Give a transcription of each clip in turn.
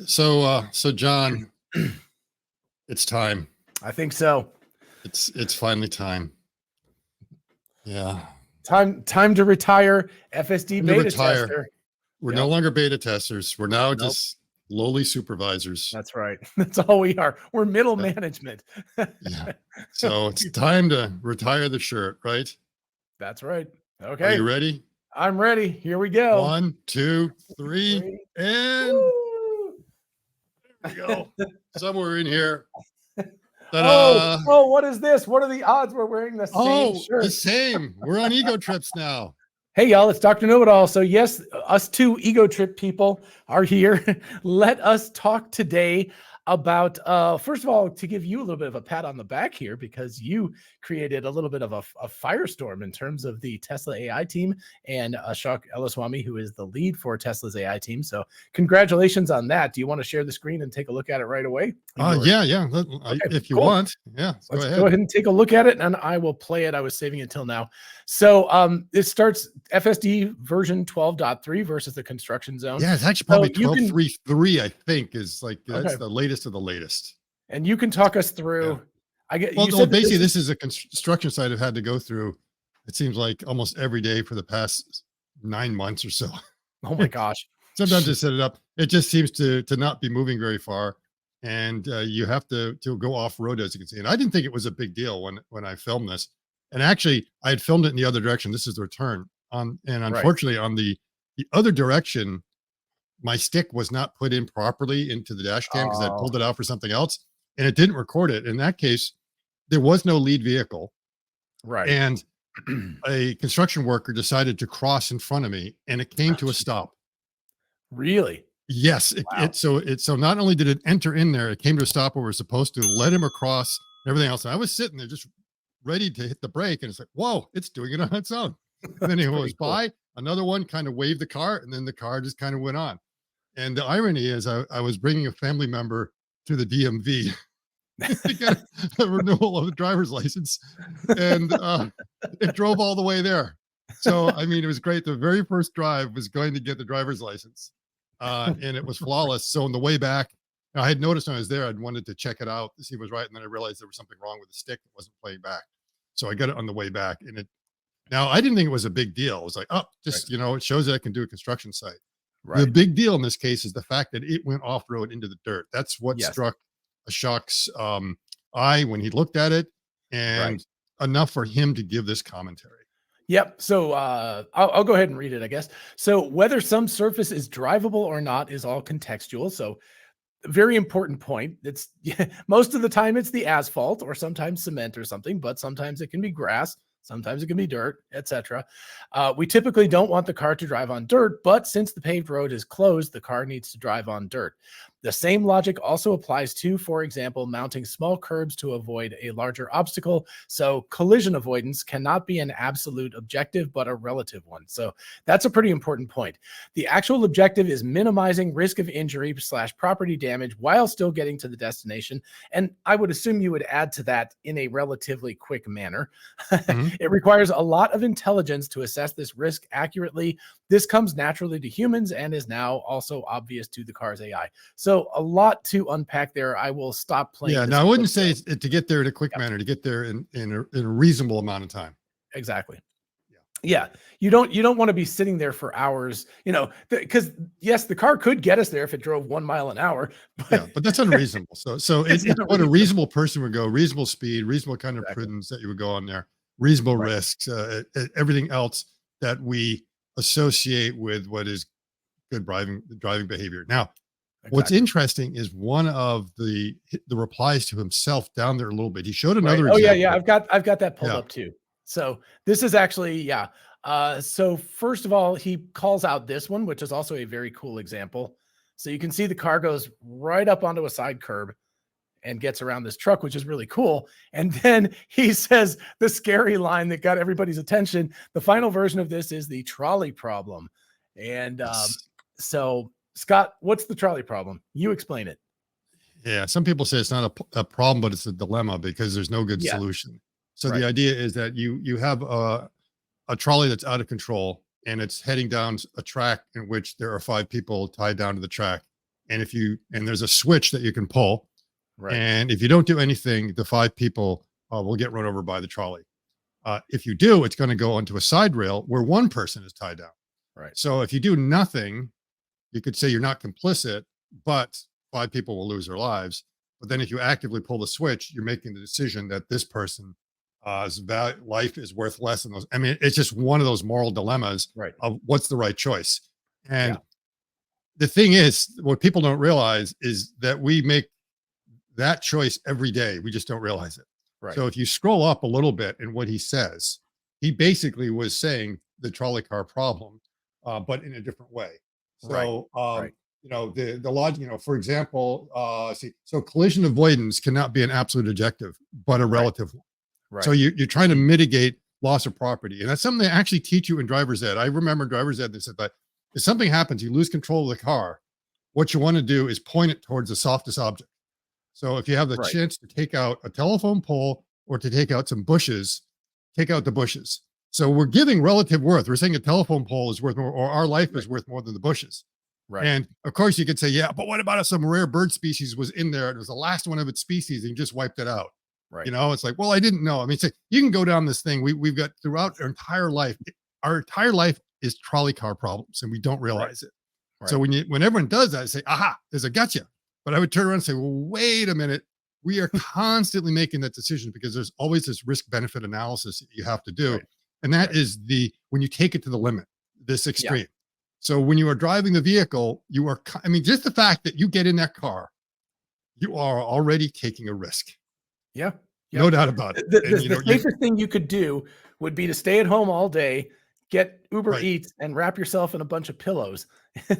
So John, it's time. I think so. It's finally time. Yeah. Time to retire FSD beta tester. We're no longer beta testers. We're now just lowly supervisors. That's right. That's all we are. We're middle management. Yeah. So it's time to retire the shirt, right? That's right. Okay. Are you ready? I'm ready. Here we go. 1, 2, 3, and Woo! there we go. Somewhere in here. Oh, what is this? What are the odds we're wearing the same shirt? The same. We're on ego trips now. Hey, y'all, it's Dr. Know-It-All. So yes, us two ego trip people are here. Let us talk today about, first of all, to give you a little bit of a pat on the back here, because you created a little bit of a firestorm in terms of the Tesla AI team and Ashok Elaswamy, who is the lead for Tesla's AI team. So congratulations on that. Do you want to share the screen and take a look at it right away? Yeah. Okay, if you want. Yeah. Let's go ahead and take a look at it, and I will play it. I was saving it till now. So it starts FSD version 12.3 versus the construction zone. Yeah, it's actually probably 12.3.3, I think, is like that's the latest of the latest. And you can talk us through. Yeah. Well, basically, this is a construction site I've had to go through. It seems like almost every day for the past 9 months or so. Oh my gosh! Sometimes to set it up, it just seems to not be moving very far, and you have to go off road, as you can see. And I didn't think it was a big deal when I filmed this. And actually, I had filmed it in the other direction. This is the return and unfortunately, on the other direction, my stick was not put in properly into the dash cam because I pulled it out for something else, and it didn't record it. In that case, there was no lead vehicle, right? And a construction worker decided to cross in front of me, and it came to a stop. Really? Yes. So not only did it enter in there, it came to a stop where we're supposed to let him across and everything else. And I was sitting there just ready to hit the brake, and it's like, whoa, it's doing it on its own. And then he goes by, another one kind of waved the car, and then the car just kind of went on. And the irony is I was bringing a family member to the DMV to get a renewal of the driver's license, and it drove all the way there. So, I mean, it was great. The very first drive was going to get the driver's license, and it was flawless. So on the way back, I had noticed when I was there, I'd wanted to check it out to see if it was right. And then I realized there was something wrong with the stick that wasn't playing back. So I got it on the way back, and now I didn't think it was a big deal. It was like, it shows that I can do a construction site. Right. The big deal in this case is the fact that it went off road into the dirt. That's what struck Ashok's eye when he looked at it, and enough for him to give this commentary. Yep. So I'll go ahead and read it, I guess. So whether some surface is drivable or not is all contextual. So very important point. It's most of the time it's the asphalt or sometimes cement or something, but sometimes it can be grass. Sometimes it can be dirt, etc. We typically don't want the car to drive on dirt, but since the paved road is closed, the car needs to drive on dirt. The same logic also applies to, for example, mounting small curbs to avoid a larger obstacle. So collision avoidance cannot be an absolute objective, but a relative one. So that's a pretty important point. The actual objective is minimizing risk of injury / property damage while still getting to the destination. And I would assume you would add to that in a relatively quick manner. Mm-hmm. It requires a lot of intelligence to assess this risk accurately. This comes naturally to humans and is now also obvious to the car's AI. So a lot to unpack there. I will stop playing. Yeah, now I wouldn't say it's to get there in a quick manner, to get there in a reasonable amount of time. Exactly. Yeah. You don't want to be sitting there for hours, because yes, the car could get us there if it drove 1 mile an hour. But that's unreasonable. So it's what a reasonable person would go, reasonable speed, reasonable kind of prudence that you would go on there, reasonable risks, everything else that we associate with what is good driving behavior. Now, what's interesting is one of the replies to himself down there a little bit. He showed another example. Yeah. I've got that pulled up too. So this is actually, so first of all, he calls out this one, which is also a very cool example. So you can see the car goes right up onto a side curb and gets around this truck, which is really cool. And then he says the scary line that got everybody's attention. The final version of this is the trolley problem. And so Scott, what's the trolley problem? You explain it. Yeah. Some people say it's not a problem, but it's a dilemma because there's no good solution. So the idea is that you have a trolley that's out of control, and it's heading down a track in which there are 5 people tied down to the track. and there's a switch that you can pull. Right. And if you don't do anything, the 5 people will get run over by the trolley. If you do, it's going to go onto a side rail where 1 person is tied down. Right. So if you do nothing, you could say you're not complicit, but 5 people will lose their lives. But then if you actively pull the switch, you're making the decision that this person life is worth less than those. I mean, it's just one of those moral dilemmas Right. of what's the right choice. And Yeah. the thing is, what people don't realize is that we make that choice every day. We just don't realize it. Right. So if you scroll up a little bit in what he says, he basically was saying the trolley car problem, but in a different way. So, Right. you know, the logic, you know, for example, so collision avoidance cannot be an absolute objective, but a relative one. Right. So you're trying to mitigate loss of property. And that's something they actually teach you in driver's ed. I remember driver's ed, they said that if something happens, you lose control of the car, what you want to do is point it towards the softest object. So if you have the Right. chance to take out a telephone pole or to take out some bushes, take out the bushes. So we're giving relative worth. We're saying a telephone pole is worth more, or our life is worth more than the bushes. Right. And of course you could say, yeah, but what about if some rare bird species was in there and it was the last one of its species and you just wiped it out? Right. You know, it's like, well, I didn't know. I mean, you can go down this thing. We've got throughout our entire life. Our entire life is trolley car problems, and we don't realize it. Right. So when everyone does that, I say, aha, there's a gotcha. But I would turn around and say, well, wait a minute. We are constantly making that decision because there's always this risk benefit analysis that you have to do. Right. And that is when you take it to the limit, this extreme. Yeah. So when you are driving the vehicle, I mean, just the fact that you get in that car, you are already taking a risk. Yeah. No doubt about it. The safest thing you could do would be to stay at home all day, get Uber Right. Eats, and wrap yourself in a bunch of pillows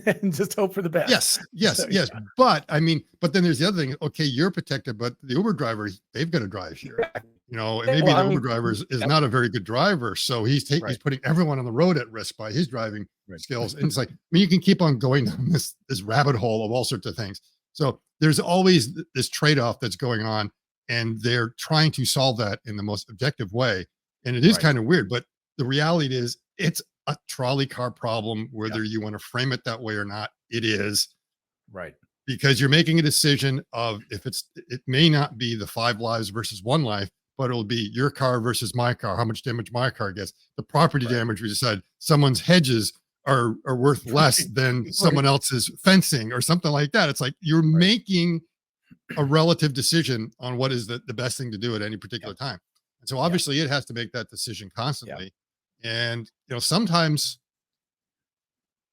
and just hope for the best. Yes. So, Yes. yeah. But I mean, but then there's the other thing. Okay, you're protected, but the Uber driver, they've got to drive here. You know, and maybe the Uber driver is not a very good driver. So he's putting everyone on the road at risk by his driving skills. And it's like, I mean, you can keep on going down this rabbit hole of all sorts of things. So there's always this trade-off that's going on, and they're trying to solve that in the most objective way. And it is kind of weird, but the reality is it's a trolley car problem, whether you want to frame it that way or not, it is. Right. Because you're making a decision of it may not be the 5 lives versus 1 life, but it'll be your car versus my car, how much damage my car gets, the property damage. We decide someone's hedges are worth less than someone else's fencing or something like that. It's like you're making a relative decision on what is the best thing to do at any particular time. And so obviously it has to make that decision constantly. And, you know, sometimes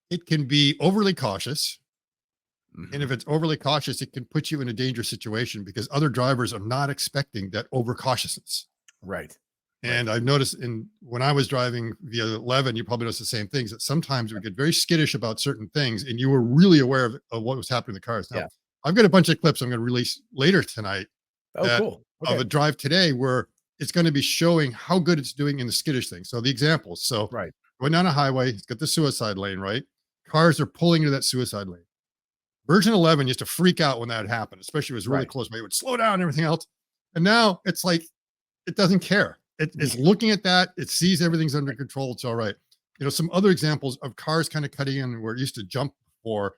it can be overly cautious. And if it's overly cautious, it can put you in a dangerous situation because other drivers are not expecting that overcautiousness. Right. And I've noticed when I was driving V11, you probably noticed the same things, that sometimes we get very skittish about certain things and you were really aware of what was happening in the cars. Now, I've got a bunch of clips I'm going to release later tonight. Oh, cool. Okay. Of a drive today where it's going to be showing how good it's doing in the skittish thing. So the examples. So going down a highway, it's got the suicide lane, right? Cars are pulling into that suicide lane. Version 11 used to freak out when that happened, especially if it was really close. It would slow down and everything else. And now it's like, it doesn't care. It's looking at that. It sees everything's under control. It's all right. You know, some other examples of cars kind of cutting in where it used to jump or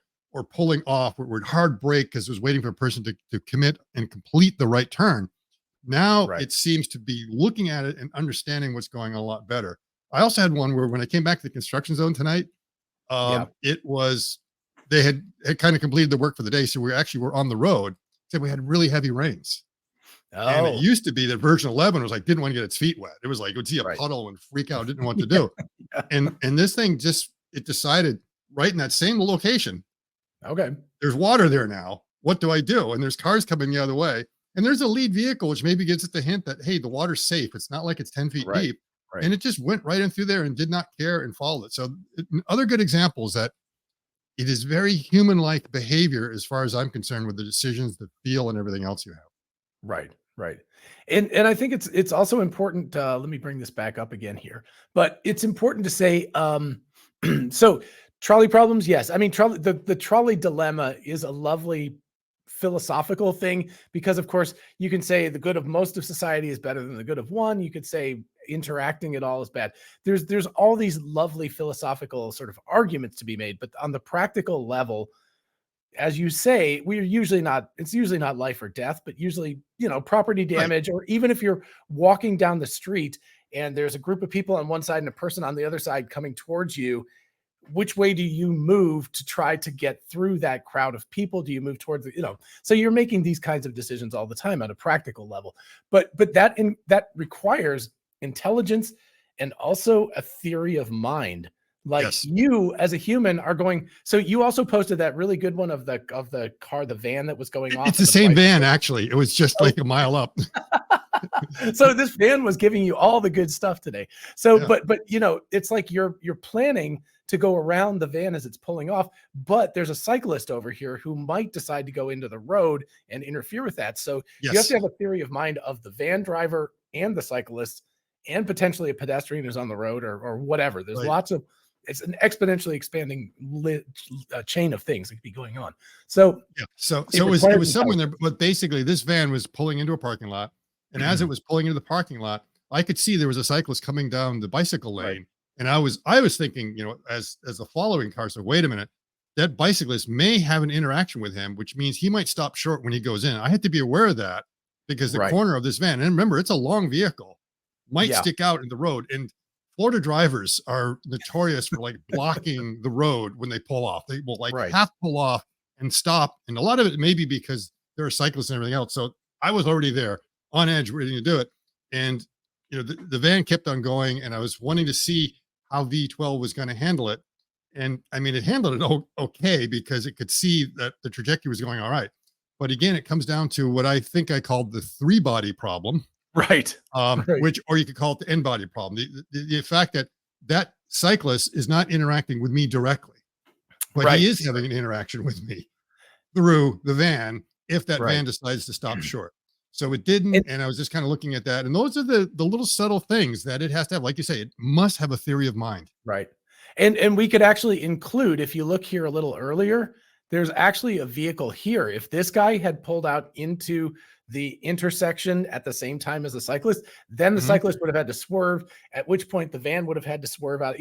pulling off, where it hard brake because it was waiting for a person to commit and complete the right turn. Now it seems to be looking at it and understanding what's going on a lot better. I also had one where when I came back to the construction zone tonight, it was, they had kind of completed the work for the day. So we actually were on the road. So we had really heavy rains. And it used to be that version 11 was like, didn't want to get its feet wet. It was like, it would see a puddle and freak out, didn't know what to do. And this thing it decided right in that same location. Okay. There's water there now. What do I do? And there's cars coming the other way. And there's a lead vehicle, which maybe gives it the hint that, hey, the water's safe. It's not like it's 10 feet deep. And it just went right in through there and did not care and followed it. So other good examples that it is very human-like behavior as far as I'm concerned with the decisions, the feel, and everything else you have. Right. And I think it's also important. Let me bring this back up again here, but it's important to say, so trolley problems. Yes. I mean, the trolley dilemma is a lovely philosophical thing because of course you can say the good of most of society is better than the good of one. You could say interacting at all is bad. There's all these lovely philosophical sort of arguments to be made, but on the practical level, as you say, it's usually not life or death, but usually, property damage, or even if you're walking down the street and there's a group of people on one side and a person on the other side coming towards you, which way do you move to try to get through that crowd of people? Do you move towards so you're making these kinds of decisions all the time at a practical level, but that requires intelligence and also a theory of mind. Like, Yes. you as a human are going. So you also posted that really good one of the car, the van that was going off. It's the same van, actually. It was just like a mile up. So this van was giving you all the good stuff today. So, Yeah. but it's like you're planning to go around the van as it's pulling off, but there's a cyclist over here who might decide to go into the road and interfere with that. So you have Yes. to have a theory of mind of the van driver and the cyclist, and potentially a pedestrian who's on the road, or whatever. There's Right. lots of, it's an exponentially expanding chain of things that could be going on. So Yeah. So It it was requires someone there, but basically this van was pulling into a parking lot. And as it was pulling into the parking lot, I could see there was a cyclist coming down the bicycle lane. Right. And I was thinking, as the following car, so wait a minute, that bicyclist may have an interaction with him, which means he might stop short when he goes in. I had to be aware of that, because the Right. corner of this van, and remember, it's a long vehicle, might Yeah. stick out in the road. And Florida drivers are notorious for like blocking the road when they pull off. They will like Right. half pull off and stop. And a lot of it may be because there are cyclists and everything else. So I was already there on edge, ready to do it. And, the van kept on going, and I was wanting to see how V12 was going to handle it. And I mean, it handled it okay, because it could see that the trajectory was going all right. But again, it comes down to what I think I called the 3-body problem. Right. Right. Which, or you could call it the end body problem. The fact that cyclist is not interacting with me directly, but Right. he is having an interaction with me through the van, if that Right. van decides to stop short. So it didn't. And I was just kind of looking at that. And those are the little subtle things that it has to have. Like you say, it must have a theory of mind. Right. And we could actually include, if you look here a little earlier, there's actually a vehicle here. If this guy had pulled out into the intersection at the same time as the cyclist, then the Mhm. cyclist would have had to swerve, at which point the van would have had to swerve out.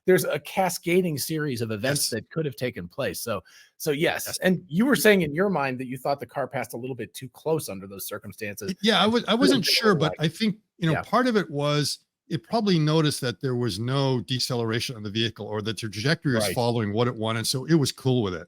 There's a cascading series of events Yes. that could have taken place. So yes. Yes. And you were saying in your mind that you thought the car passed a little bit too close under those circumstances. Yeah, I wasn't sure, but I think, Yeah. part of it was it probably noticed that there was no deceleration on the vehicle, or that the trajectory was Right. following what it wanted. So it was cool with it.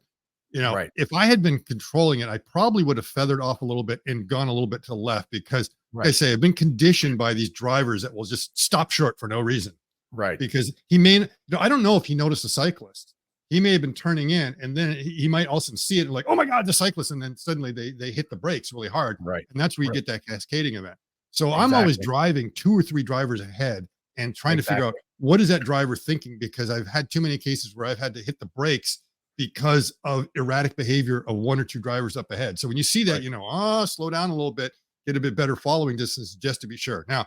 Right. If I had been controlling it, I probably would have feathered off a little bit and gone a little bit to the left, because like I Right. say, I've been conditioned by these drivers that will just stop short for no reason, Right. because he may, I don't know if he noticed the cyclist. He may have been turning in, and then he might also see it and like, oh my God, the cyclist. And then suddenly they hit the brakes really hard. Right. And that's where you Right. get that cascading event. So I'm always Exactly. driving 2 or 3 drivers ahead and trying to figure out, what is that driver thinking? Because I've had too many cases where I've had to hit the brakes because of erratic behavior of 1 or 2 drivers up ahead. So when you see that, Right. slow down a little bit, get a bit better following distance, just to be sure. Now,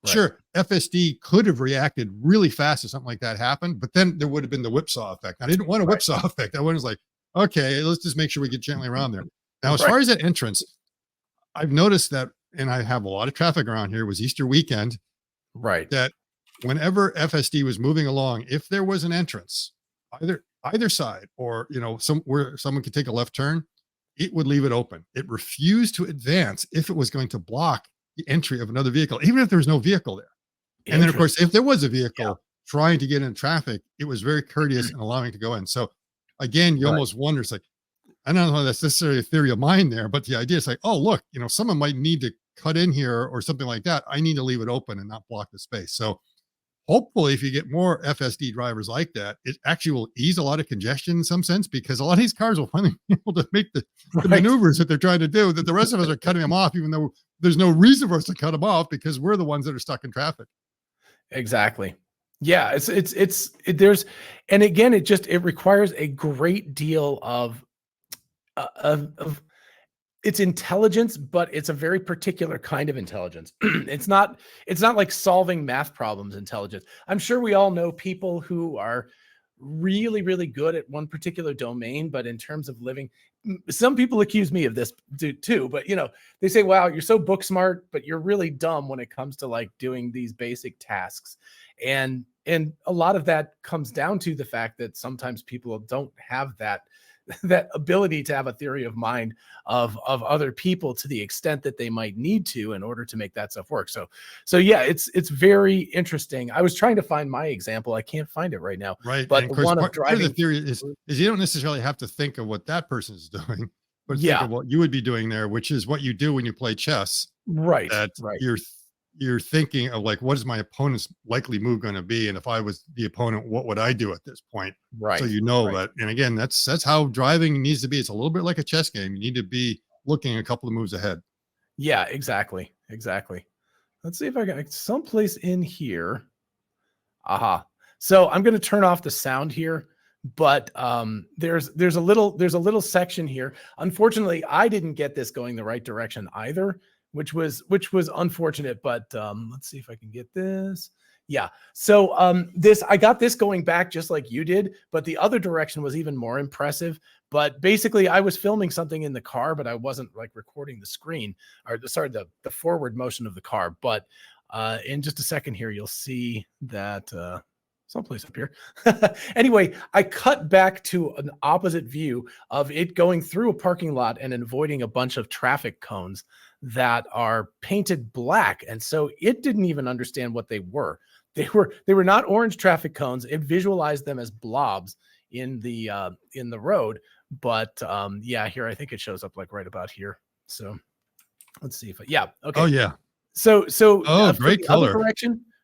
Right. sure, FSD could have reacted really fast if something like that happened, but then there would have been the whipsaw effect. I didn't want a Right. whipsaw effect. I was like, okay, let's just make sure we get gently around there. Now, as Right. far as that entrance, I've noticed that, and I have a lot of traffic around here, was Easter weekend, Right. that whenever FSD was moving along, if there was an entrance, either side, or where someone could take a left turn, it would leave it open. It refused to advance if it was going to block the entry of another vehicle, even if there was no vehicle there. And then, of course, if there was a vehicle trying to get in traffic, it was very courteous in allowing to go in. So again, you Right. almost wonder, it's like, I don't know if that's necessarily a theory of mine there, but the idea is like, oh, look, someone might need to cut in here or something like that. I need to leave it open and not block the space. So hopefully, if you get more FSD drivers like that, it actually will ease a lot of congestion in some sense, because a lot of these cars will finally be able to make the Right. maneuvers that they're trying to do, that the rest of us are cutting them off, even though there's no reason for us to cut them off, because we're the ones that are stuck in traffic. Exactly. Yeah. There's, and again, it requires a great deal of it's intelligence, but it's a very particular kind of intelligence. It's not like solving math problems intelligence. I'm sure we all know people who are really, really good at one particular domain, but in terms of living, some people accuse me of this too, but they say, wow, you're so book smart, but you're really dumb when it comes to like doing these basic tasks. And a lot of that comes down to the fact that sometimes people don't have that that ability to have a theory of mind of other people to the extent that they might need to in order to make that stuff work. So yeah, it's very interesting. I was trying to find my example. I can't find it right now. Right. But And of the course, one of part of driving. the theory is you don't necessarily have to think of what that person is doing, but think Yeah. of what you would be doing there, which is what you do when you play chess. Right. That Right. you're thinking of like, what is my opponent's likely move going to be? And if I was the opponent, what would I do at this point? Right. So you know right. that. And again, that's how driving needs to be. It's a little bit like a chess game. You need to be looking a couple of moves ahead. Yeah, exactly. Exactly. Let's see if I got someplace in here. Aha. So I'm going to turn off the sound here, but there's a little section here. Unfortunately, I didn't get this going the right direction either, which was unfortunate, but let's see if I can get this. Yeah. So I got this going back just like you did, but the other direction was even more impressive. But basically I was filming something in the car, but I wasn't like recording the screen or the forward motion of the car. But in just a second here, you'll see that someplace up here. Anyway, I cut back to an opposite view of it going through a parking lot and avoiding a bunch of traffic cones that are painted black. And so it didn't even understand what they were. They were not orange traffic cones. It visualized them as blobs in the road. But yeah, here, I think it shows up like right about here. So let's see if yeah. Okay. Oh yeah. So great color.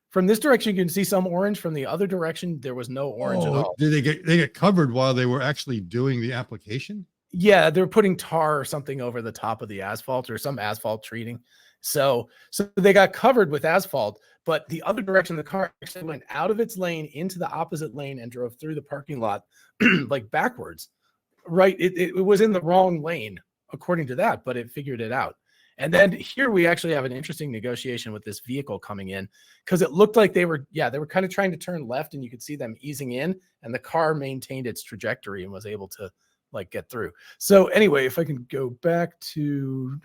From this direction, you can see some orange. From the other direction, there was no orange at all. Did they get covered while they were actually doing the application? Yeah, they're putting tar or something over the top of the asphalt or some asphalt treating. So they got covered with asphalt, but the other direction, the car actually went out of its lane into the opposite lane and drove through the parking lot like backwards. Right. It was in the wrong lane, according to that, but it figured it out. And then here we actually have an interesting negotiation with this vehicle coming in because it looked like they were kind of trying to turn left and you could see them easing in and the car maintained its trajectory and was able to like get through. So anyway, if I can go back to,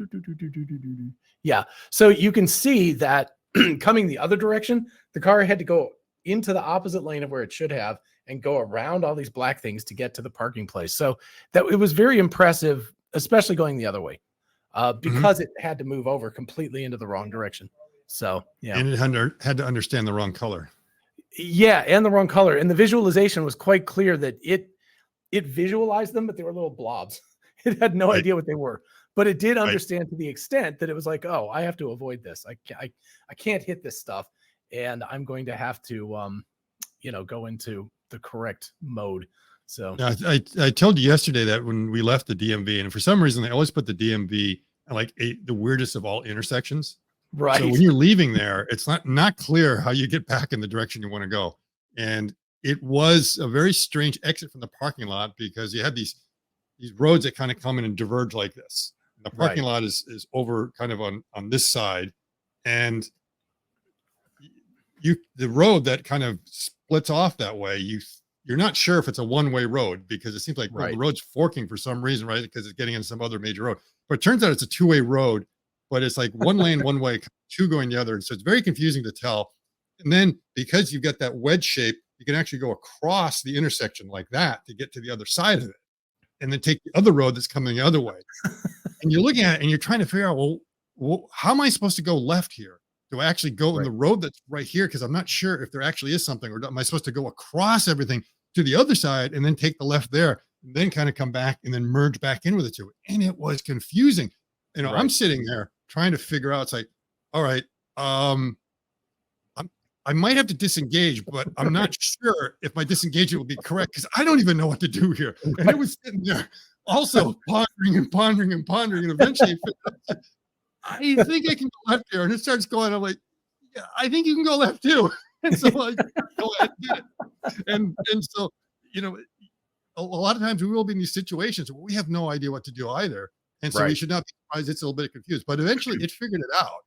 yeah. So you can see that coming the other direction, the car had to go into the opposite lane of where it should have and go around all these black things to get to the parking place. So that it was very impressive, especially going the other way. Because it had to move over completely into the wrong direction. So, yeah. And it had to understand the wrong color. Yeah, and the wrong color. And the visualization was quite clear that it visualized them, but they were little blobs. It had no idea what they were. But it did understand to the extent that it was like, oh, I have to avoid this. I can't hit this stuff. And I'm going to have to, go into the correct mode. So I told you yesterday that when we left the DMV, and for some reason they always put the DMV at like the weirdest of all intersections. Right. So when you're leaving there, it's not clear how you get back in the direction you want to go. And it was a very strange exit from the parking lot because you had these roads that kind of come in and diverge like this. And the parking lot is over kind of on this side. And the road that kind of splits off that way, you're not sure if it's a one-way road because it seems like the road's forking for some reason, right? Because it's getting into some other major road. But it turns out it's a two-way road, but it's like one lane, one way, two going the other. And so it's very confusing to tell. And then because you've got that wedge shape, you can actually go across the intersection like that to get to the other side of it. And then take the other road that's coming the other way. And you're looking at it and you're trying to figure out, well, how am I supposed to go left here? Do I actually go in the road that's right here? Because I'm not sure if there actually is something, or am I supposed to go across everything to the other side and then take the left there, and then kind of come back and then merge back in with the two? And it was confusing. I'm sitting there trying to figure out, it's like, all right, I might have to disengage, but I'm not sure if my disengagement will be correct because I don't even know what to do here. And it was sitting there also pondering and pondering and pondering. And eventually I think I can go left here. And it starts going, I'm like, yeah, I think you can go left too. And so I go ahead and did it. And so, a lot of times we will be in these situations where we have no idea what to do either. And so we should not be surprised it's a little bit confused, but eventually it figured it out.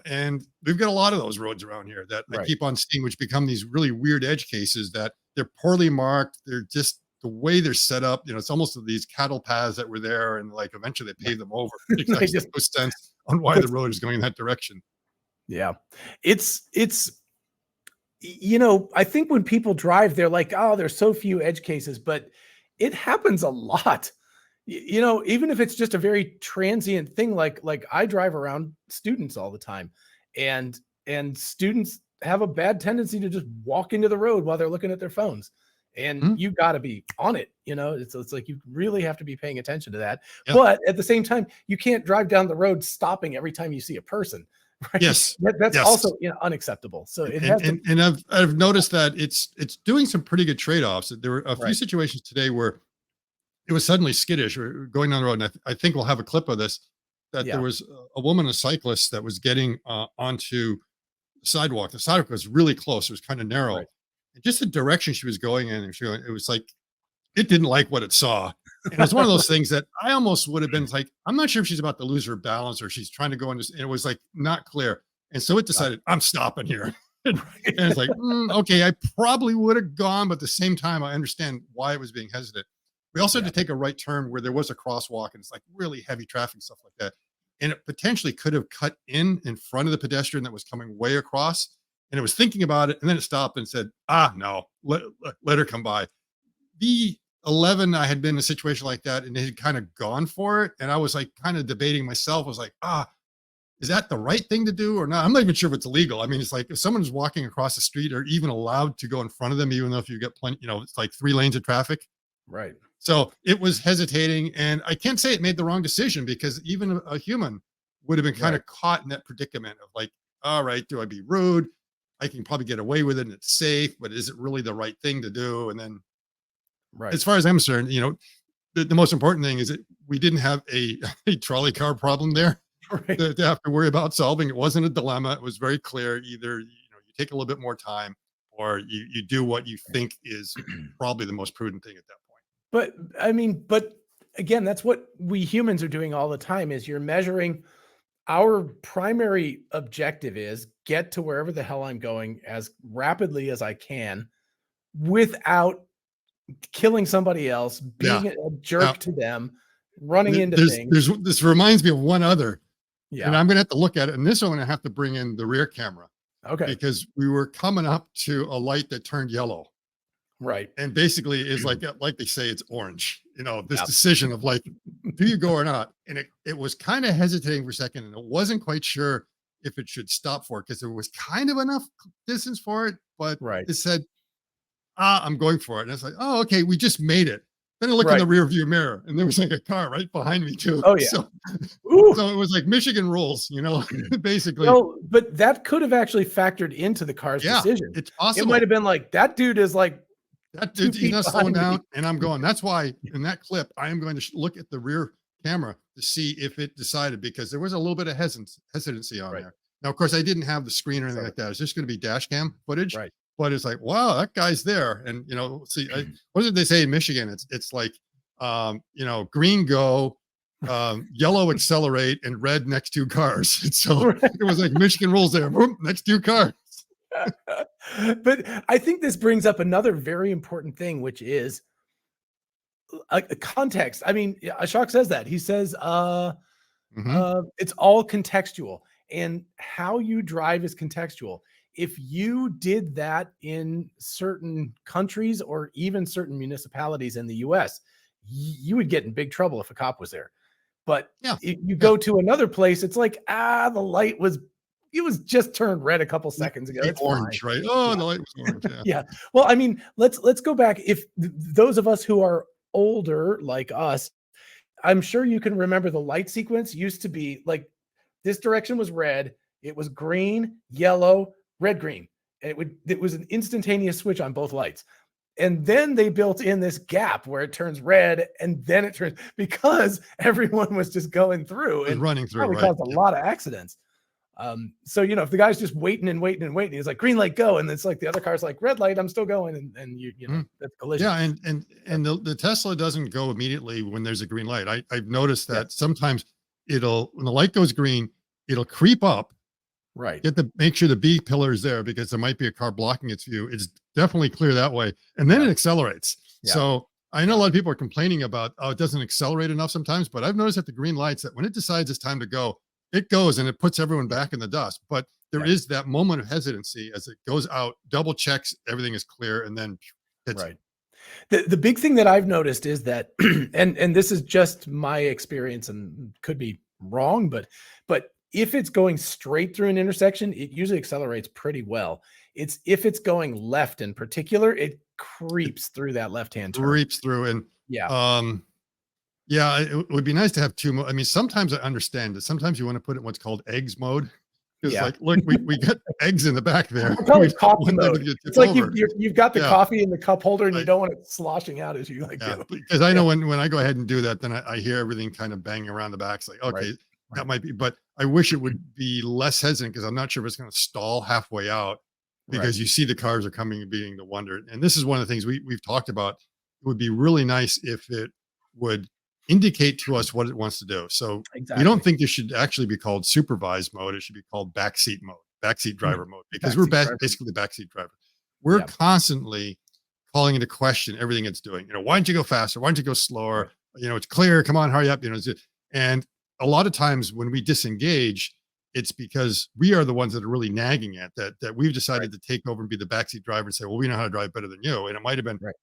And we've got a lot of those roads around here that I keep on seeing, which become these really weird edge cases that they're poorly marked. They're just the way they're set up. It's almost these cattle paths that were there, and like eventually they pave them over. It makes no sense on why the road is going in that direction. Yeah, it's I think when people drive, they're like, oh, there's so few edge cases, but it happens a lot. You know, even if it's just a very transient thing, like I drive around students all the time, and students have a bad tendency to just walk into the road while they're looking at their phones. And Mhm. you got to be on it, you know. It's like you really have to be paying attention to that. Yep. But at the same time, you can't drive down the road stopping every time you see a person, right? Yes. That's Yes. also, you know, unacceptable. So it has to, And I've noticed that it's doing some pretty good trade-offs. There were a few right. situations today where it was suddenly skittish or going down the road. And I think we'll have a clip of this, that Yeah. there was a woman, a cyclist, that was getting onto the sidewalk. The sidewalk was really close. It was kind of narrow. Right. And just the direction she was going in, it was like, it didn't like what it saw. And it was one of those things that I almost would have been like, I'm not sure if she's about to lose her balance or she's trying to go into, and it was like not clear. And so it decided, I'm stopping here. And it's like, okay, I probably would have gone, but at the same time, I understand why it was being hesitant. We also had to take a right turn where there was a crosswalk, and it's like really heavy traffic, stuff like that. And it potentially could have cut in front of the pedestrian that was coming way across. And it was thinking about it, and then it stopped and said, no, let her come by. V11, I had been in a situation like that, and it had kind of gone for it. And I was like kind of debating myself. I was like, is that the right thing to do or not? I'm not even sure if it's illegal. I mean, it's like if someone's walking across the street or even allowed to go in front of them, even though if you get plenty, you know, it's like 3 lanes of traffic. Right. So it was hesitating, and I can't say it made the wrong decision, because even a human would have been kind of caught in that predicament of like, all right, do I be rude? I can probably get away with it and it's safe, but is it really the right thing to do? And then as far as I'm concerned, you know, the most important thing is that we didn't have a trolley car problem there to have to worry about solving. It wasn't a dilemma. It was very clear. Either, you know, you take a little bit more time, or you do what you think is probably the most prudent thing at that point. But I mean, but again, that's what we humans are doing all the time, is you're measuring. Our primary objective is get to wherever the hell I'm going as rapidly as I can without killing somebody else, being a jerk to them, running into things. This reminds me of one other, Yeah. and I'm going to have to look at it. And this one, I have to bring in the rear camera. Okay. Because we were coming up to a light that turned yellow. Right. And basically is like they say, it's orange, you know, this decision of like, do you go or not? And it was kind of hesitating for a second, and it wasn't quite sure if it should stop for it, because there was kind of enough distance for it, but it said, I'm going for it. And it's like, oh, okay, we just made it. Then I looked in the rear view mirror, and there was like a car right behind me too. Oh yeah. So it was like Michigan rules, you know, basically. No, but that could have actually factored into the car's decision. It's possible. It might have been like, that dude is like, that dude, he's not slowing down, and I'm going. That's why in that clip, I am going to look at the rear camera to see if it decided, because there was a little bit of hesitancy on there. Now, of course, I didn't have the screen or anything like that. It's just going to be dash cam footage. But it's like, wow, that guy's there. And, you know, see, what did they say in Michigan? It's like, you know, green go, yellow accelerate, and red next 2 cars. So it was like Michigan rules there. Boom, next 2 cars. But I think this brings up another very important thing, which is a context. I mean, Ashok says that. He says it's all contextual, and how you drive is contextual. If you did that in certain countries or even certain municipalities in the US, you would get in big trouble if a cop was there. But if you go to another place, it's like, the light was just turned red a couple seconds ago. It's orange, fine. right? Oh, the light was orange. Yeah. Well, I mean, let's go back. If those of us who are older like us, I'm sure you can remember the light sequence used to be like, this direction was red, it was green, yellow, red, green. And it was an instantaneous switch on both lights. And then they built in this gap where it turns red and then it turns, because everyone was just going through and running through. Caused a lot of accidents. So, you know, if the guy's just waiting and waiting and waiting, he's like, green light, go. And it's like the other car's like, red light, I'm still going. And you know, that's collision. Yeah. And the Tesla doesn't go immediately when there's a green light. I've noticed that sometimes when the light goes green, it'll creep up. Right. Make sure the B pillar is there, because there might be a car blocking its view. It's definitely clear that way. And then it accelerates. Yeah. So I know a lot of people are complaining about, it doesn't accelerate enough sometimes, but I've noticed at the green lights that when it decides it's time to go, it goes and it puts everyone back in the dust. But there is that moment of hesitancy as it goes out, double checks, everything is clear, and then hits. Right. The big thing that I've noticed is that, and this is just my experience and could be wrong, but if it's going straight through an intersection, it usually accelerates pretty well. It's if it's going left in particular, it creeps through that left-hand turn. Creeps through. And Yeah. yeah, it would be nice to have two. I mean, sometimes I understand it. Sometimes you want to put it in what's called eggs mode. It's Yeah. like, look, we got eggs in the back there. I'll call it coffee One they're mode. gonna get It's like over. you've got the Yeah. coffee in the cup holder and you Right. don't want it sloshing out as you like Yeah, do. because I know when I go ahead and do that, then I hear everything kind of banging around the back. It's like, okay, Right. that might be, but I wish it would be less hesitant because I'm not sure if it's going to stall halfway out because you see the cars are coming and being the wonder. And this is one of the things we've talked about. It would be really nice if it would indicate to us what it wants to do. So Exactly. we don't think this should actually be called supervised mode. It should be called backseat mode, backseat driver mode, because we're Backseat driver. basically the backseat driver. We're Yeah. constantly calling into question everything it's doing. Why don't you go faster? Why don't you go slower? It's clear. Come on, hurry up. And a lot of times when we disengage, it's because we are the ones that are really nagging at that we've decided to take over and be the backseat driver and say, well, we know how to drive better than you. And it might have been, Right.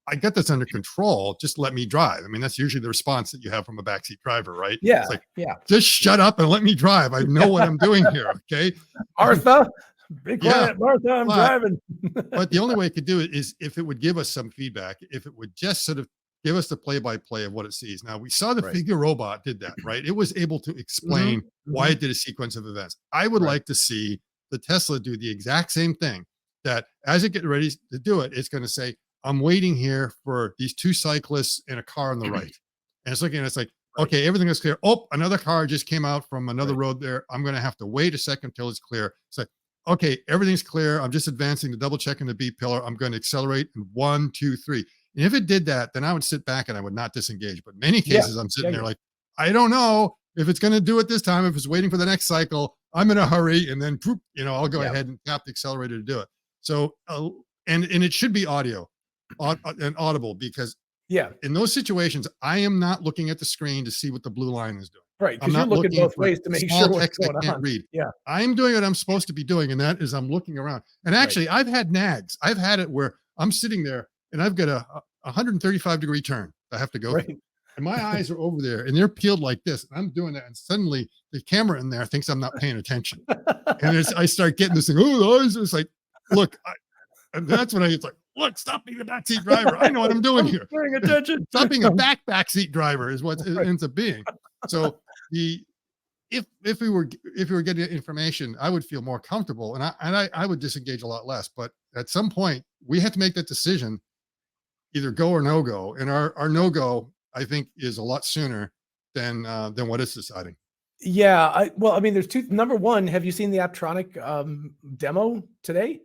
I got this under control. Just let me drive. I mean, that's usually the response that you have from a backseat driver, right? Yeah. It's like, Yeah. just shut up and let me drive. I know what I'm doing here. Okay. Martha, be quiet. Yeah. Martha, I'm But- driving. But the only way it could do it is if it would give us some feedback, if it would just sort of give us the play-by-play of what it sees. Now, we saw the Right. figure robot did that, right? It was able to explain why it did a sequence of events. I would Right. like to see the Tesla do the exact same thing, that as it gets ready to do it, it's going to say, I'm waiting here for these two cyclists and a car on the right. And it's looking and it's like, Right. okay, everything is clear. Oh, another car just came out from another Right. road there. I'm going to have to wait a second till it's clear. It's like, okay, everything's clear. I'm just advancing to double checking the B pillar. I'm going to accelerate in 1, 2, 3. And if it did that, then I would sit back and I would not disengage. But in many cases, I'm sitting there like, I don't know if it's going to do it this time. If it's waiting for the next cycle, I'm in a hurry. And then, poop, I'll go ahead and tap the accelerator to do it. So, and it should be audio and audible, because in those situations, I am not looking at the screen to see what the blue line is doing. Right. I'm Because you're not looking both for ways to make small sure what's text I going can't on. read. Yeah. I'm doing what I'm supposed to be doing, and that is I'm looking around. And actually, I've had nags. I've had it where I'm sitting there and I've got a 135-degree turn I have to go through. And my eyes are over there and they're peeled like this. And I'm doing that. And suddenly the camera in there thinks I'm not paying attention. And I start getting this thing. Oh, the eyes. It's like, look, and that's when it's like, look, stop being the backseat driver. I know what I'm doing here. Paying attention. Stop being a backseat driver is what it ends up being. So if we were getting information, I would feel more comfortable, and I would disengage a lot less. But at some point, we have to make that decision, either go or no go. And our no go, I think, is a lot sooner than what it's deciding. Yeah. Well, I mean, there's two. Number one, have you seen the Aptronic demo today?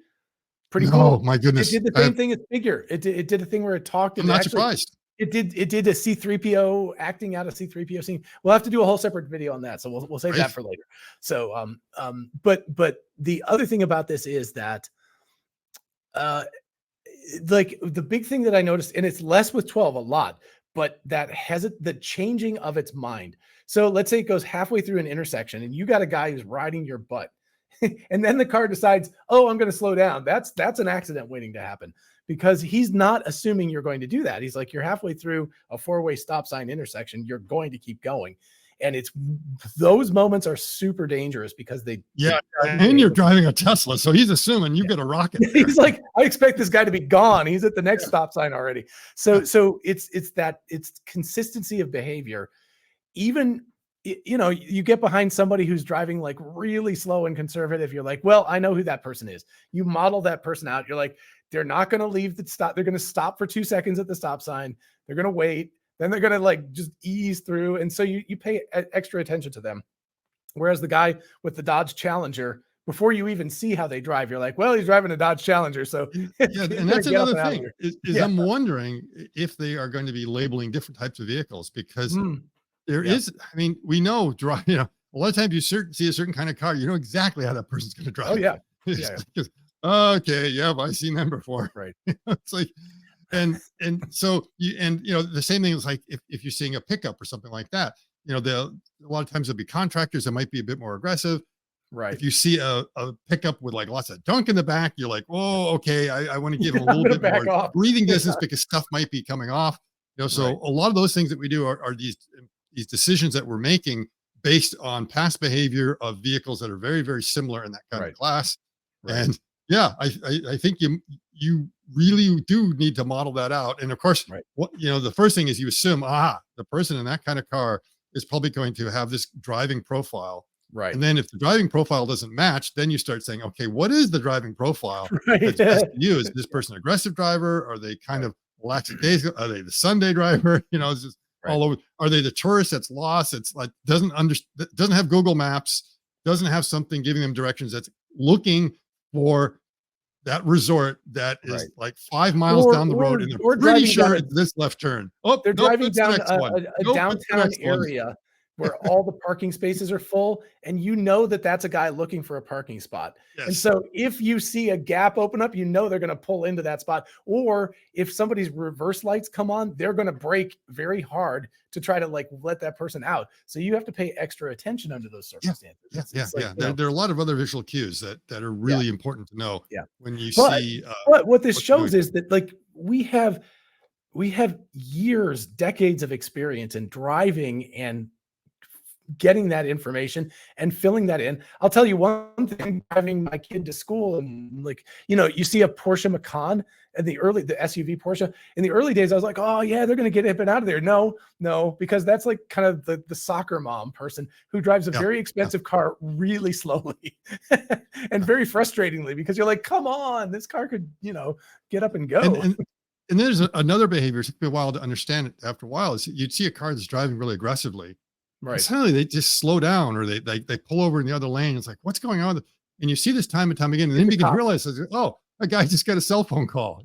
Pretty cool. Oh my goodness! It did the same thing as Figure. It did a thing where it talked. I'm not surprised. It did a C-3PO acting out a C-3PO scene. We'll have to do a whole separate video on that, so we'll save that for later. So but the other thing about this is that like the big thing that I noticed, and it's less with 12 a lot, but that has the changing of its mind. So let's say it goes halfway through an intersection and you got a guy who's riding your butt. And then the car decides, oh, I'm going to slow down. That's an accident waiting to happen, because he's not assuming you're going to do that. He's like, you're halfway through a 4-way stop sign intersection. You're going to keep going. And those moments are super dangerous because and you're driving a Tesla. So he's assuming you get a rocket. He's like, I expect this guy to be gone. He's at the next stop sign already. So it's consistency of behavior. Even, you get behind somebody who's driving like really slow and conservative. You're like, well, I know who that person is. You model that person out. You're like, they're not going to leave the stop. They're going to stop for 2 seconds at the stop sign. They're going to wait. Then they're going to like just ease through. And so you pay extra attention to them. Whereas the guy with the Dodge Challenger, before you even see how they drive, you're like, well, he's driving a Dodge Challenger. So and that's another thing is I'm wondering if they are going to be labeling different types of vehicles, because there is, I mean, we know, a lot of times you see a certain kind of car, you know exactly how that person's going to drive. Oh yeah. Okay. Yeah. I've seen them before. Right. It's like, and so the same thing is like, if you're seeing a pickup or something like that, a lot of times there'll be contractors that might be a bit more aggressive. Right. If you see a pickup with like lots of junk in the back, you're like, oh, okay, I want to give him a little I'm gonna bit more back off. breathing Yeah. distance because stuff might be coming off. So Right. a lot of those things that we do are these decisions that we're making based on past behavior of vehicles that are very, very similar in that kind of Right. class. Right. And yeah, I think you really do need to model that out. And of course, Right. what the first thing is you assume, the person in that kind of car is probably going to have this driving profile. Right. And then if the driving profile doesn't match, then you start saying, okay, what is the driving profile Right. that's best to use? Is this person an aggressive driver? Are they kind Right. of lackadaisical? Are they the Sunday driver? It's just Right. all over. Are they the tourist that's lost? It's like doesn't have Google Maps, doesn't have something giving them directions, that's looking for that resort that is Right. like 5 miles down the road, and they're or pretty driving down sure a it's this left turn. Oh, They're nope, driving that's the down next one. a Nope, that's the downtown next one. area where all the parking spaces are full, and you know that that's a guy looking for a parking spot. And Yes. so if you see a gap open up, you know they're going to pull into that spot. Or if somebody's reverse lights come on, they're going to brake very hard to try to like let that person out. So you have to pay extra attention under those circumstances. It's like, There are a lot of other visual cues that are really important to know yeah. when you But see what this what's going shows is that like we have years, decades of experience in driving and getting that information and filling that in. I'll tell you one thing, driving my kid to school and like, you see a Porsche Macan and the SUV Porsche in the early days, I was like, oh yeah, they're going to get it out of there. No, because that's like kind of the soccer mom person who drives a very expensive car really slowly and very frustratingly, because you're like, come on, this car could, get up and go. And there's another behavior. It took me a while to understand it. After a while, is you'd see a car that's driving really aggressively. And Right. suddenly they just slow down, or they pull over in the other lane. It's like, what's going on? And you see this time and time again, and then you begin to realize, oh, a guy just got a cell phone call,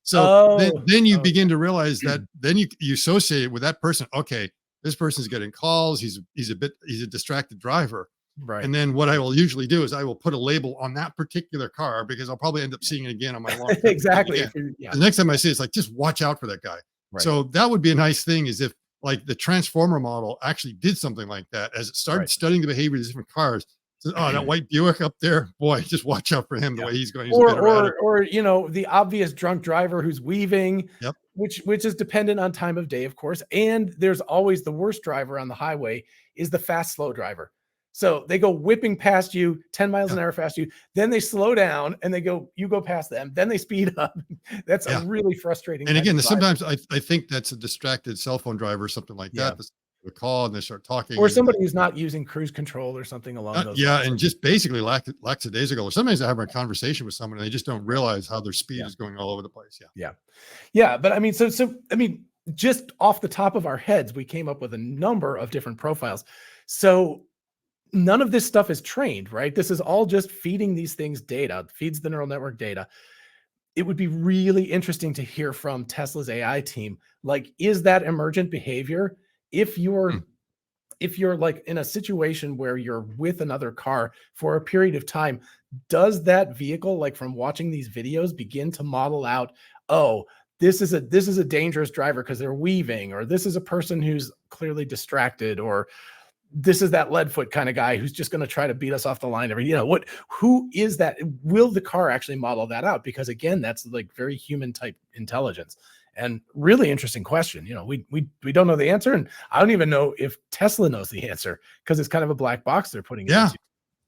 So then you begin to realize that then you associate it with that person. Okay, this person's getting calls. He's a distracted driver. Right. And then what I will usually do is I will put a label on that particular car, because I'll probably end up seeing it again on my long. Exactly. The next time I see it, it's like, just watch out for that guy. Right. So that would be a nice thing, is if like the transformer model actually did something like that, as it started studying the behavior of different cars. So, that white Buick up there, boy, just watch out for him, the way he's going. He's or the obvious drunk driver who's weaving, Yep. which is dependent on time of day, of course. And there's always the worst driver on the highway is the fast, slow driver. So they go whipping past you 10 miles an hour past you, then they slow down and you go past them, then they speed up. That's a really frustrating. And again, sometimes I think that's a distracted cell phone driver or something like that. The call, and they start talking, or somebody who's not using cruise control or something along those lines. And just basically lackadaisical. Or sometimes I have a conversation with someone and they just don't realize how their speed is going all over the place. Yeah. But I mean, so just off the top of our heads, we came up with a number of different profiles. So none of this stuff is trained, right? This is all just feeding these things data, feeds the neural network data. It would be really interesting to hear from Tesla's AI team. Like, is that emergent behavior? If you're like in a situation where you're with another car for a period of time, does that vehicle, like from watching these videos, begin to model out, oh, this is a dangerous driver because they're weaving, or this is a person who's clearly distracted, or this is that lead foot kind of guy who's just going to try to beat us off the line who is that? Will the car actually model that out? Because again, that's like very human type intelligence, and really interesting question. We don't know the answer, and I don't even know if Tesla knows the answer, because it's kind of a black box they're putting into.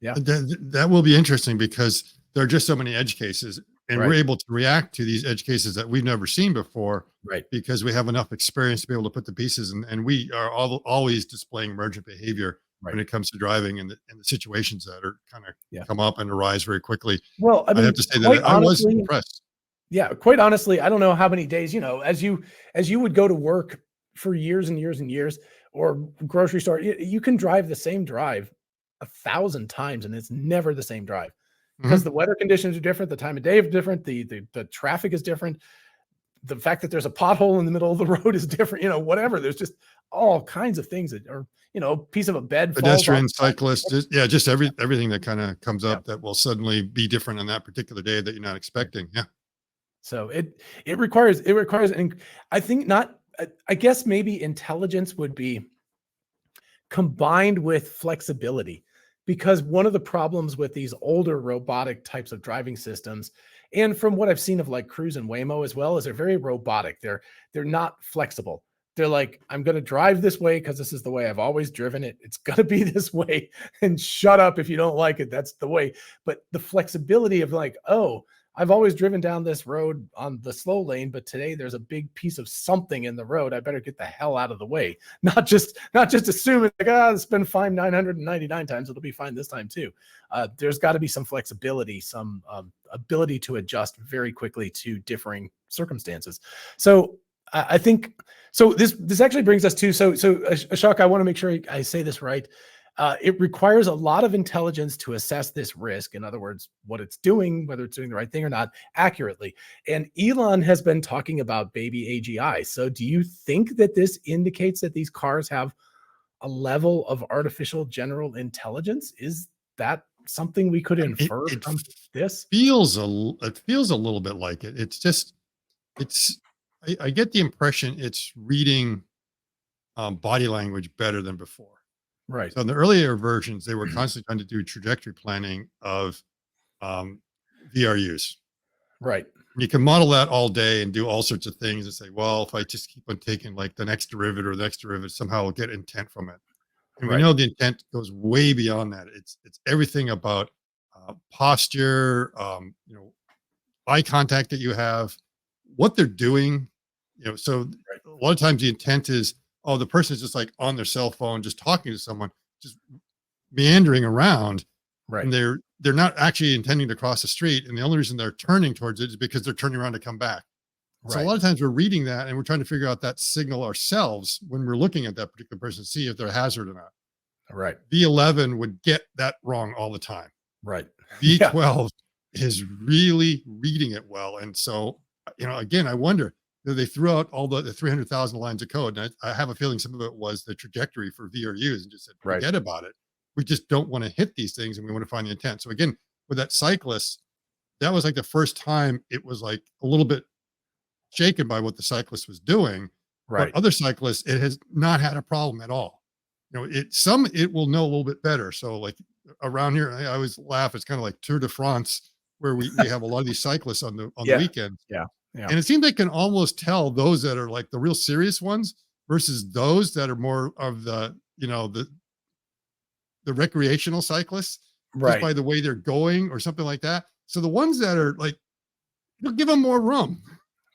That will be interesting, because there are just so many edge cases, and we're able to react to these edge cases that we've never seen before, because we have enough experience to be able to put the pieces, and we are always displaying emergent behavior when it comes to driving, and the situations that are kind of come up and arise very quickly. Well, I have to say that I was impressed. Yeah, quite honestly, I don't know how many days, as you would go to work for years and years and years, or grocery store, you can drive the same drive 1,000 times and it's never the same drive, because the weather conditions are different, the time of day is different, the traffic is different, the fact that there's a pothole in the middle of the road is different, whatever. There's just all kinds of things that are, a piece of a bed, pedestrian, cyclist, just everything that kind of comes up that will suddenly be different on that particular day that you're not expecting. So it requires, and I think I guess maybe intelligence would be combined with flexibility, because one of the problems with these older robotic types of driving systems, and from what I've seen of like Cruise and Waymo as well, is they're very robotic. They're not flexible. They're like, I'm going to drive this way because this is the way I've always driven it. It's going to be this way, and shut up if you don't like it. That's the way. But the flexibility of like, oh, I've always driven down this road on the slow lane, but today there's a big piece of something in the road. I better get the hell out of the way. Not just assuming like, it's been fine 999 times. It'll be fine this time too. There's got to be some flexibility, some ability to adjust very quickly to differing circumstances. So I think, so this actually brings us to, so Ashok, I want to make sure I say this right. It requires a lot of intelligence to assess this risk. In other words, what it's doing, whether it's doing the right thing or not, accurately. And Elon has been talking about baby AGI. So do you think that this indicates that these cars have a level of artificial general intelligence? Is that something we could infer from this? It feels a little bit like it. It's just, I get the impression it's reading body language better than before. Right. So in the earlier versions, they were constantly trying to do trajectory planning of VRUs. Right. And you can model that all day and do all sorts of things and say, well, if I just keep on taking like the next derivative, somehow I'll get intent from it. And we know the intent goes way beyond that. It's everything about posture, eye contact that you have, what they're doing. So a lot of times the intent is, oh, the person is just like on their cell phone, just talking to someone, just meandering around. Right. And they're not actually intending to cross the street. And the only reason they're turning towards it is because they're turning around to come back. Right. So a lot of times we're reading that and we're trying to figure out that signal ourselves when we're looking at that particular person, see if they're a hazard or not. Right. V11 would get that wrong all the time. Right. V12 is really reading it well. And so, again, I wonder, they threw out all the 300,000 lines of code. And I have a feeling some of it was the trajectory for VRUs and just said, forget about it. We just don't want to hit these things and we want to find the intent. So again, with that cyclist, that was like the first time it was like a little bit shaken by what the cyclist was doing. Right. But other cyclists, it has not had a problem at all. It will know a little bit better. So like around here, I always laugh. It's kind of like Tour de France, where we have a lot of these cyclists on the weekends. Yeah. Yeah. And it seems they can almost tell those that are like the real serious ones versus those that are more of the recreational cyclists, just by the way they're going or something like that. So the ones that are like, you'll give them more room.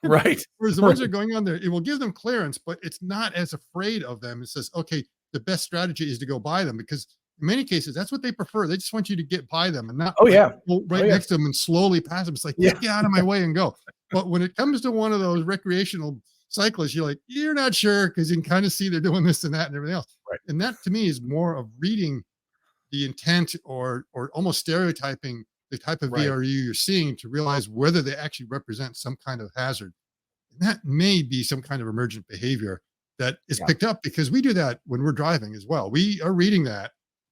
Right. Whereas the ones that are going on there, it will give them clearance, but it's not as afraid of them. It says, okay, the best strategy is to go by them, because in many cases, that's what they prefer. They just want you to get by them and not go next to them and slowly pass them. It's like, get out of my way and go. But when it comes to one of those recreational cyclists, you're not sure because you can kind of see they're doing this and that and everything else. Right. And that to me is more of reading the intent or almost stereotyping the type of VRU you're seeing to realize whether they actually represent some kind of hazard. And that may be some kind of emergent behavior that is picked up, because we do that when we're driving as well. We are reading that.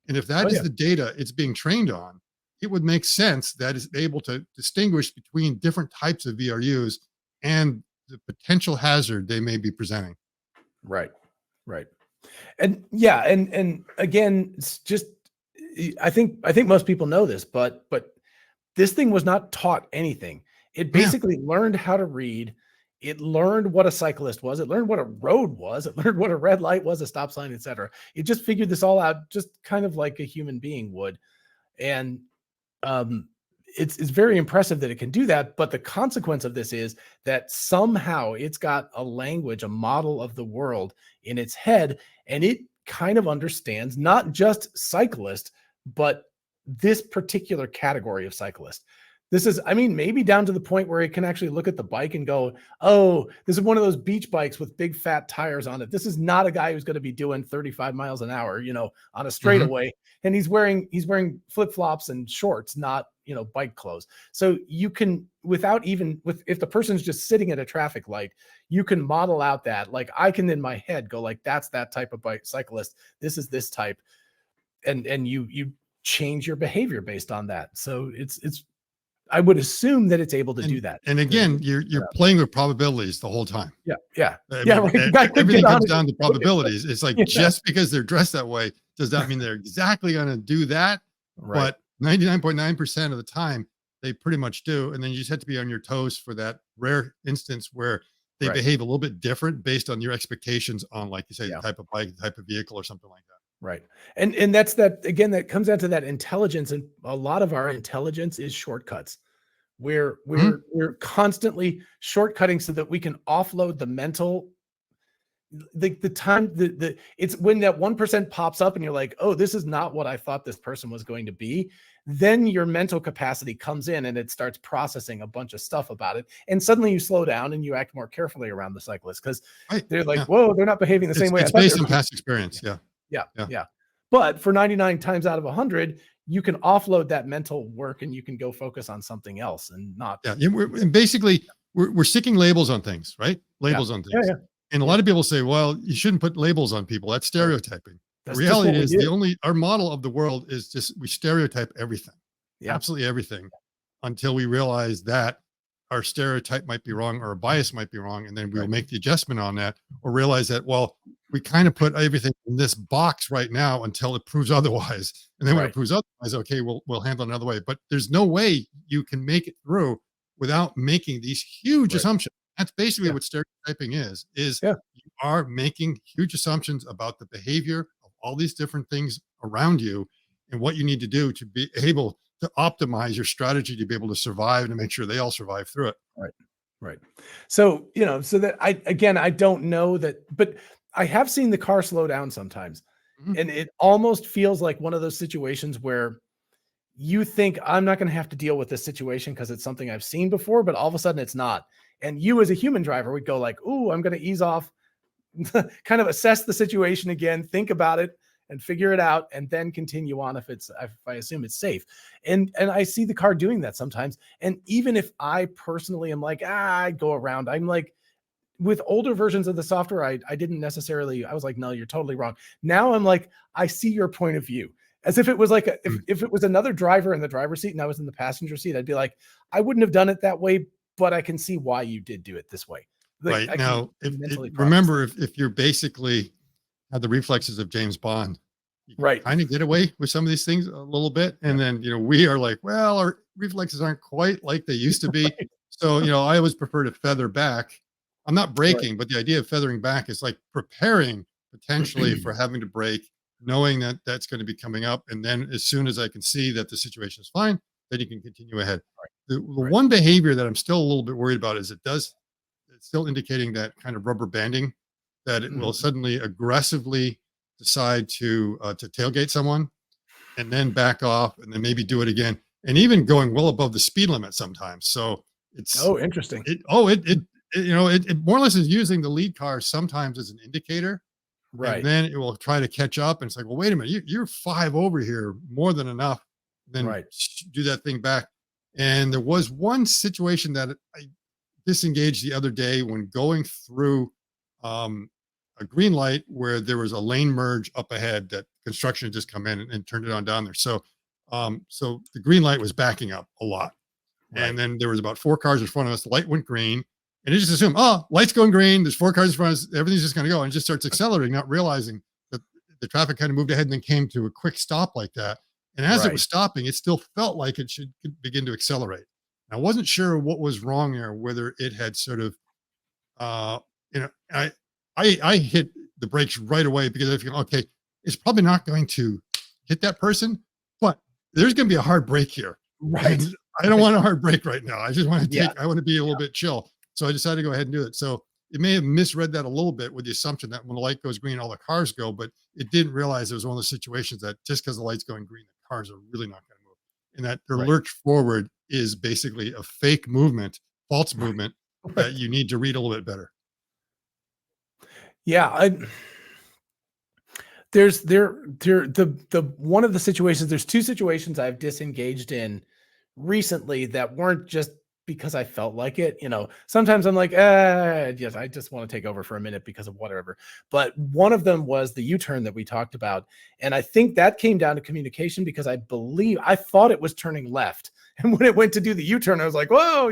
And if that is the data it's being trained on, it would make sense that it's able to distinguish between different types of VRUs and the potential hazard they may be presenting. Right. Right. And and again, it's just, I think most people know this, but this thing was not taught anything. It basically learned how to read. It learned what a cyclist was. It learned what a road was. It learned what a red light was, a stop sign, etc. It just figured this all out, just kind of like a human being would. And it's very impressive that it can do that. But the consequence of this is that somehow it's got a language, a model of the world in its head, and it kind of understands not just cyclist, but this particular category of cyclist. This is, maybe down to the point where it can actually look at the bike and go, oh, this is one of those beach bikes with big fat tires on it. This is not a guy who's going to be doing 35 miles an hour, on a straightaway. And he's wearing flip-flops and shorts, not, bike clothes. So you can, if the person's just sitting at a traffic light, you can model out that, like, I can in my head go like, that's that type of bike cyclist. This is this type. And you change your behavior based on that. So it's I would assume that it's able to do And, that. and again, you're playing with probabilities the whole time. Yeah. Yeah. I Yeah. mean, Right. The guy could everything get on comes it. down to probabilities. It's like, Yeah. just because they're dressed that way does not mean they're exactly going to do that. Right. But 99.9% of the time, they pretty much do. And then you just have to be on your toes for that rare instance where they Right. behave a little bit different based on your expectations on, like you say, Yeah. the type of bike, the type of vehicle, or something like that. Right. And that's that again, that comes down to that intelligence. And a lot of our intelligence is shortcuts. We're constantly shortcutting so that we can offload the mental, the time, the it's when that 1% pops up and you're like, oh, this is not what I thought this person was going to be. Then your mental capacity comes in and it starts processing a bunch of stuff about it. And suddenly you slow down and you act more carefully around the cyclist because Right. they're like, Yeah. whoa, they're not behaving the same way. It's I thought they based were on past experience. Yeah. Yeah. Yeah. But for 99 times out of 100, you can offload that mental work and you can go focus on something else and not. Yeah. And basically, we're sticking labels on things, right? Labels on things. Yeah. And a lot of people say, well, you shouldn't put labels on people. That's stereotyping. That's The just what reality we is do. our model of the world is just, we stereotype everything, Yeah. absolutely everything, until we realize that our stereotype might be wrong or a bias might be wrong. And then we'll Right. make the adjustment on that, or realize that, well, we kind of put everything in this box right now until it proves otherwise. And then when Right. it proves otherwise, okay, we'll handle it another way. But there's no way you can make it through without making these huge Right. assumptions. That's basically Yeah. what stereotyping is Yeah. you are making huge assumptions about the behavior of all these different things around you and what you need to do to be able to optimize your strategy to be able to survive and to make sure they all survive through it. Right. So, so that I don't know that, but I have seen the car slow down sometimes. Mhm. And it almost feels like one of those situations where you think I'm not going to have to deal with this situation because it's something I've seen before, but all of a sudden it's not. And you as a human driver would go like, ooh, I'm going to ease off, kind of assess the situation again, think about it and figure it out, and then continue on if I assume it's safe. And I see the car doing that sometimes. And even if I personally am like, I go around, I'm like, with older versions of the software, I didn't necessarily, I was like, no, you're totally wrong. Now I'm like, I see your point of view. As if it was like, if it was another driver in the driver's seat and I was in the passenger seat, I'd be like, I wouldn't have done it that way, but I can see why you did do it this way. Like, Right now, mentally remember, if you're basically had the reflexes of James Bond, you Right. kind of get away with some of these things a little bit. And then, we are like, well, our reflexes aren't quite like they used to be. Right. So, I always prefer to feather back. I'm not braking, but the idea of feathering back is like preparing potentially for having to brake, knowing that that's going to be coming up. And then as soon as I can see that the situation is fine, then you can continue ahead. The Right. one behavior that I'm still a little bit worried about is it's still indicating that kind of rubber banding, that it will suddenly aggressively decide to tailgate someone and then back off and then maybe do it again, and even going well above the speed limit sometimes. So it's Interesting. it more or less is using the lead car sometimes as an indicator, Right. and then it will try to catch up. And it's like, well, wait a minute, you're 5 over here, more than enough. Then Right. do that thing back. And there was one situation that I disengaged the other day when going through a green light where there was a lane merge up ahead that construction had just come in and turned it on down there. So the green light was backing up a lot. Right. And then there was about 4 cars in front of us. The light went green, and it just assumed, oh, light's going green. There's 4 cars in front of us. Everything's just going to go, and it just starts accelerating, not realizing that the traffic kind of moved ahead and then came to a quick stop like that. And as it was stopping, it still felt like it should begin to accelerate. I wasn't sure what was wrong there, whether it had sort of, I hit the brakes right away because I feel, okay, it's probably not going to hit that person, but there's going to be a hard break here. Right. And I don't want a hard break right now. I just want to Yeah. I want to be a little bit chill. So I decided to go ahead and do it. So it may have misread that a little bit with the assumption that when the light goes green, all the cars go, but it didn't realize it was one of those situations that just because the light's going green, the cars are really not going to move. And that their lurch forward is basically a fake movement, false movement that you need to read a little bit better. Yeah. There's the one of the situations, there's 2 situations I've disengaged in recently that weren't just because I felt like it. Sometimes I'm like, yes, I just want to take over for a minute because of whatever. But one of them was the U-turn that we talked about. And I think that came down to communication because I thought it was turning left And when it went to do the U-turn, I was like, whoa,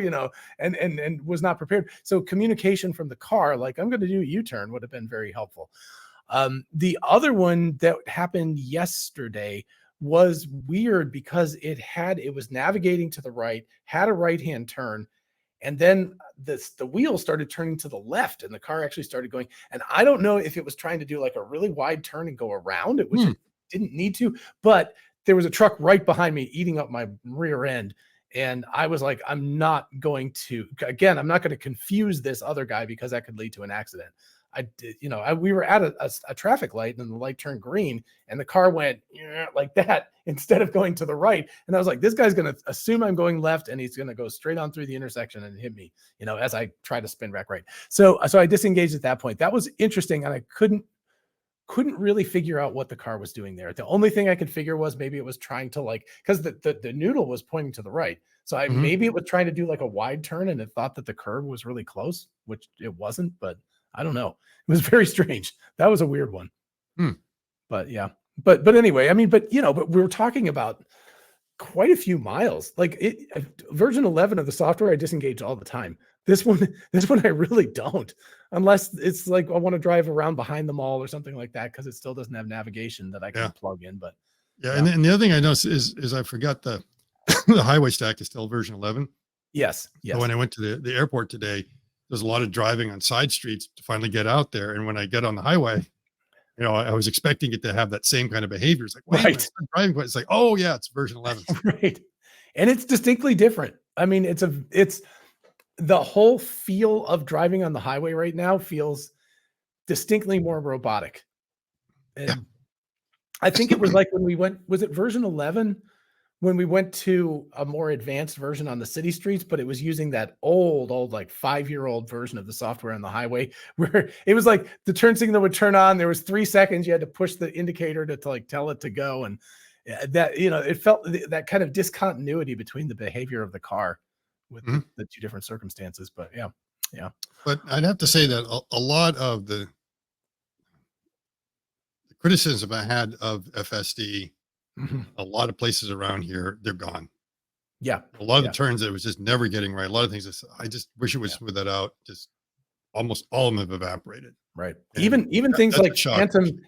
and was not prepared. So communication from the car, like, I'm going to do a U-turn, would have been very helpful. The other one that happened yesterday was weird because it was navigating to the right, had a right-hand turn, and then the wheel started turning to the left, and the car actually started going. And I don't know if it was trying to do like a really wide turn and go around it, which it didn't need to, but there was a truck right behind me eating up my rear end. And I was like, I'm not going to confuse this other guy because that could lead to an accident. We were at a traffic light and the light turned green and the car went like that instead of going to the right. And I was like, this guy's going to assume I'm going left and he's going to go straight on through the intersection and hit me, as I try to spin back right. So I disengaged at that point. That was interesting. And I couldn't really figure out what the car was doing there. The only thing I could figure was maybe it was trying to because the noodle was pointing to the right. So maybe it was trying to do like a wide turn and it thought that the curve was really close, which it wasn't, but I don't know. It was very strange. That was a weird one. But yeah, but anyway, but we were talking about quite a few miles. Like version 11 of the software, I disengage all the time. This one I really don't, unless it's like I want to drive around behind the mall or something like that, because it still doesn't have navigation that I can plug in. But yeah. And the other thing I noticed is I forgot the the highway stack is still version 11. Yes. So when I went to the airport today, there's a lot of driving on side streets to finally get out there. And when I get on the highway, I was expecting it to have that same kind of behavior. It's like, wait, right. Driving, it's like, oh yeah, it's version 11. Right. And it's distinctly different. It's the whole feel of driving on the highway right now feels distinctly more robotic. And I think it was like when we went, was it version 11? When we went to a more advanced version on the city streets, but it was using that old like 5-year-old version of the software on the highway, where it was like the turn signal would turn on. There was 3 seconds. You had to push the indicator to like tell it to go. And that, it felt that kind of discontinuity between the behavior of the car with the two different circumstances. But yeah. But I'd have to say that a lot of the criticism I had of FSD, a lot of places around here, they're gone. Yeah. A lot of the turns that it was just never getting right. A lot of things I just wish it would smooth that out. Just almost all of them have evaporated. Right. And even things like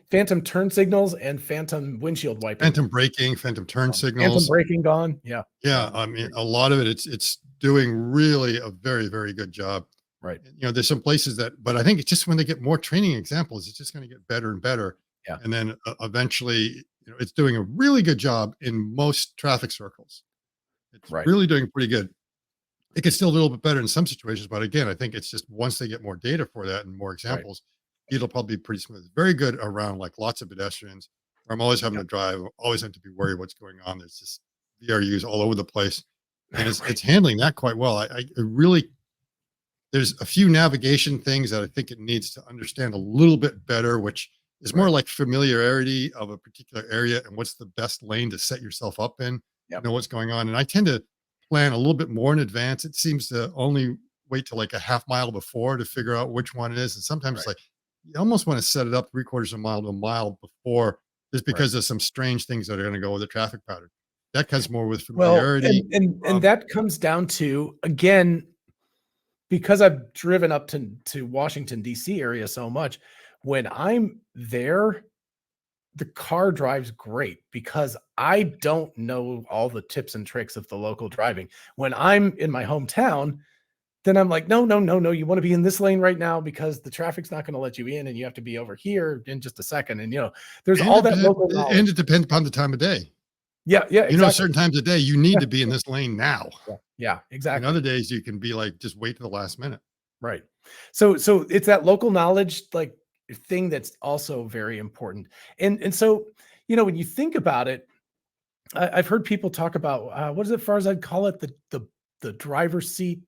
phantom turn signals and phantom windshield wiping. Phantom braking, phantom turn signals. Phantom braking gone. Yeah. Yeah. A lot of it, it's doing really a very, very good job. Right. There's some places but I think it's just when they get more training examples, it's just going to get better and better. Yeah. And then eventually, it's doing a really good job in most traffic circles. It's really doing pretty good. It could still do a little bit better in some situations, but again, I think it's just once they get more data for that and more examples, it'll probably be pretty smooth. Very good around like lots of pedestrians. I'm always having to drive, always have to be worried what's going on. There's just VRUs all over the place, and it's handling that quite well. I really, there's a few navigation things that I think it needs to understand a little bit better, which is more like familiarity of a particular area and what's the best lane to set yourself up in, know what's going on. And I tend to plan a little bit more in advance. It seems to only wait till like a half mile before to figure out which one it is. And sometimes it's like, you almost want to set it up 3/4 of a mile to a mile before, just because there's some strange things that are going to go with the traffic pattern. That comes more with familiarity. Well, and that comes down to, again, because I've driven up to Washington, DC area so much, when I'm there, the car drives great because I don't know all the tips and tricks of the local driving. When I'm in my hometown, then I'm like, no, you want to be in this lane right now because the traffic's not going to let you in and you have to be over here in just a second. And, there's all that local knowledge. And it depends upon the time of day. Yeah. Exactly. Certain times of day, you need to be in this lane now. Yeah, exactly. And other days you can be like, just wait to the last minute. Right. So it's that local knowledge, like, thing that's also very important. And so, when you think about it, I've heard people talk about, what is it, far as I'd call it, the driver's seat.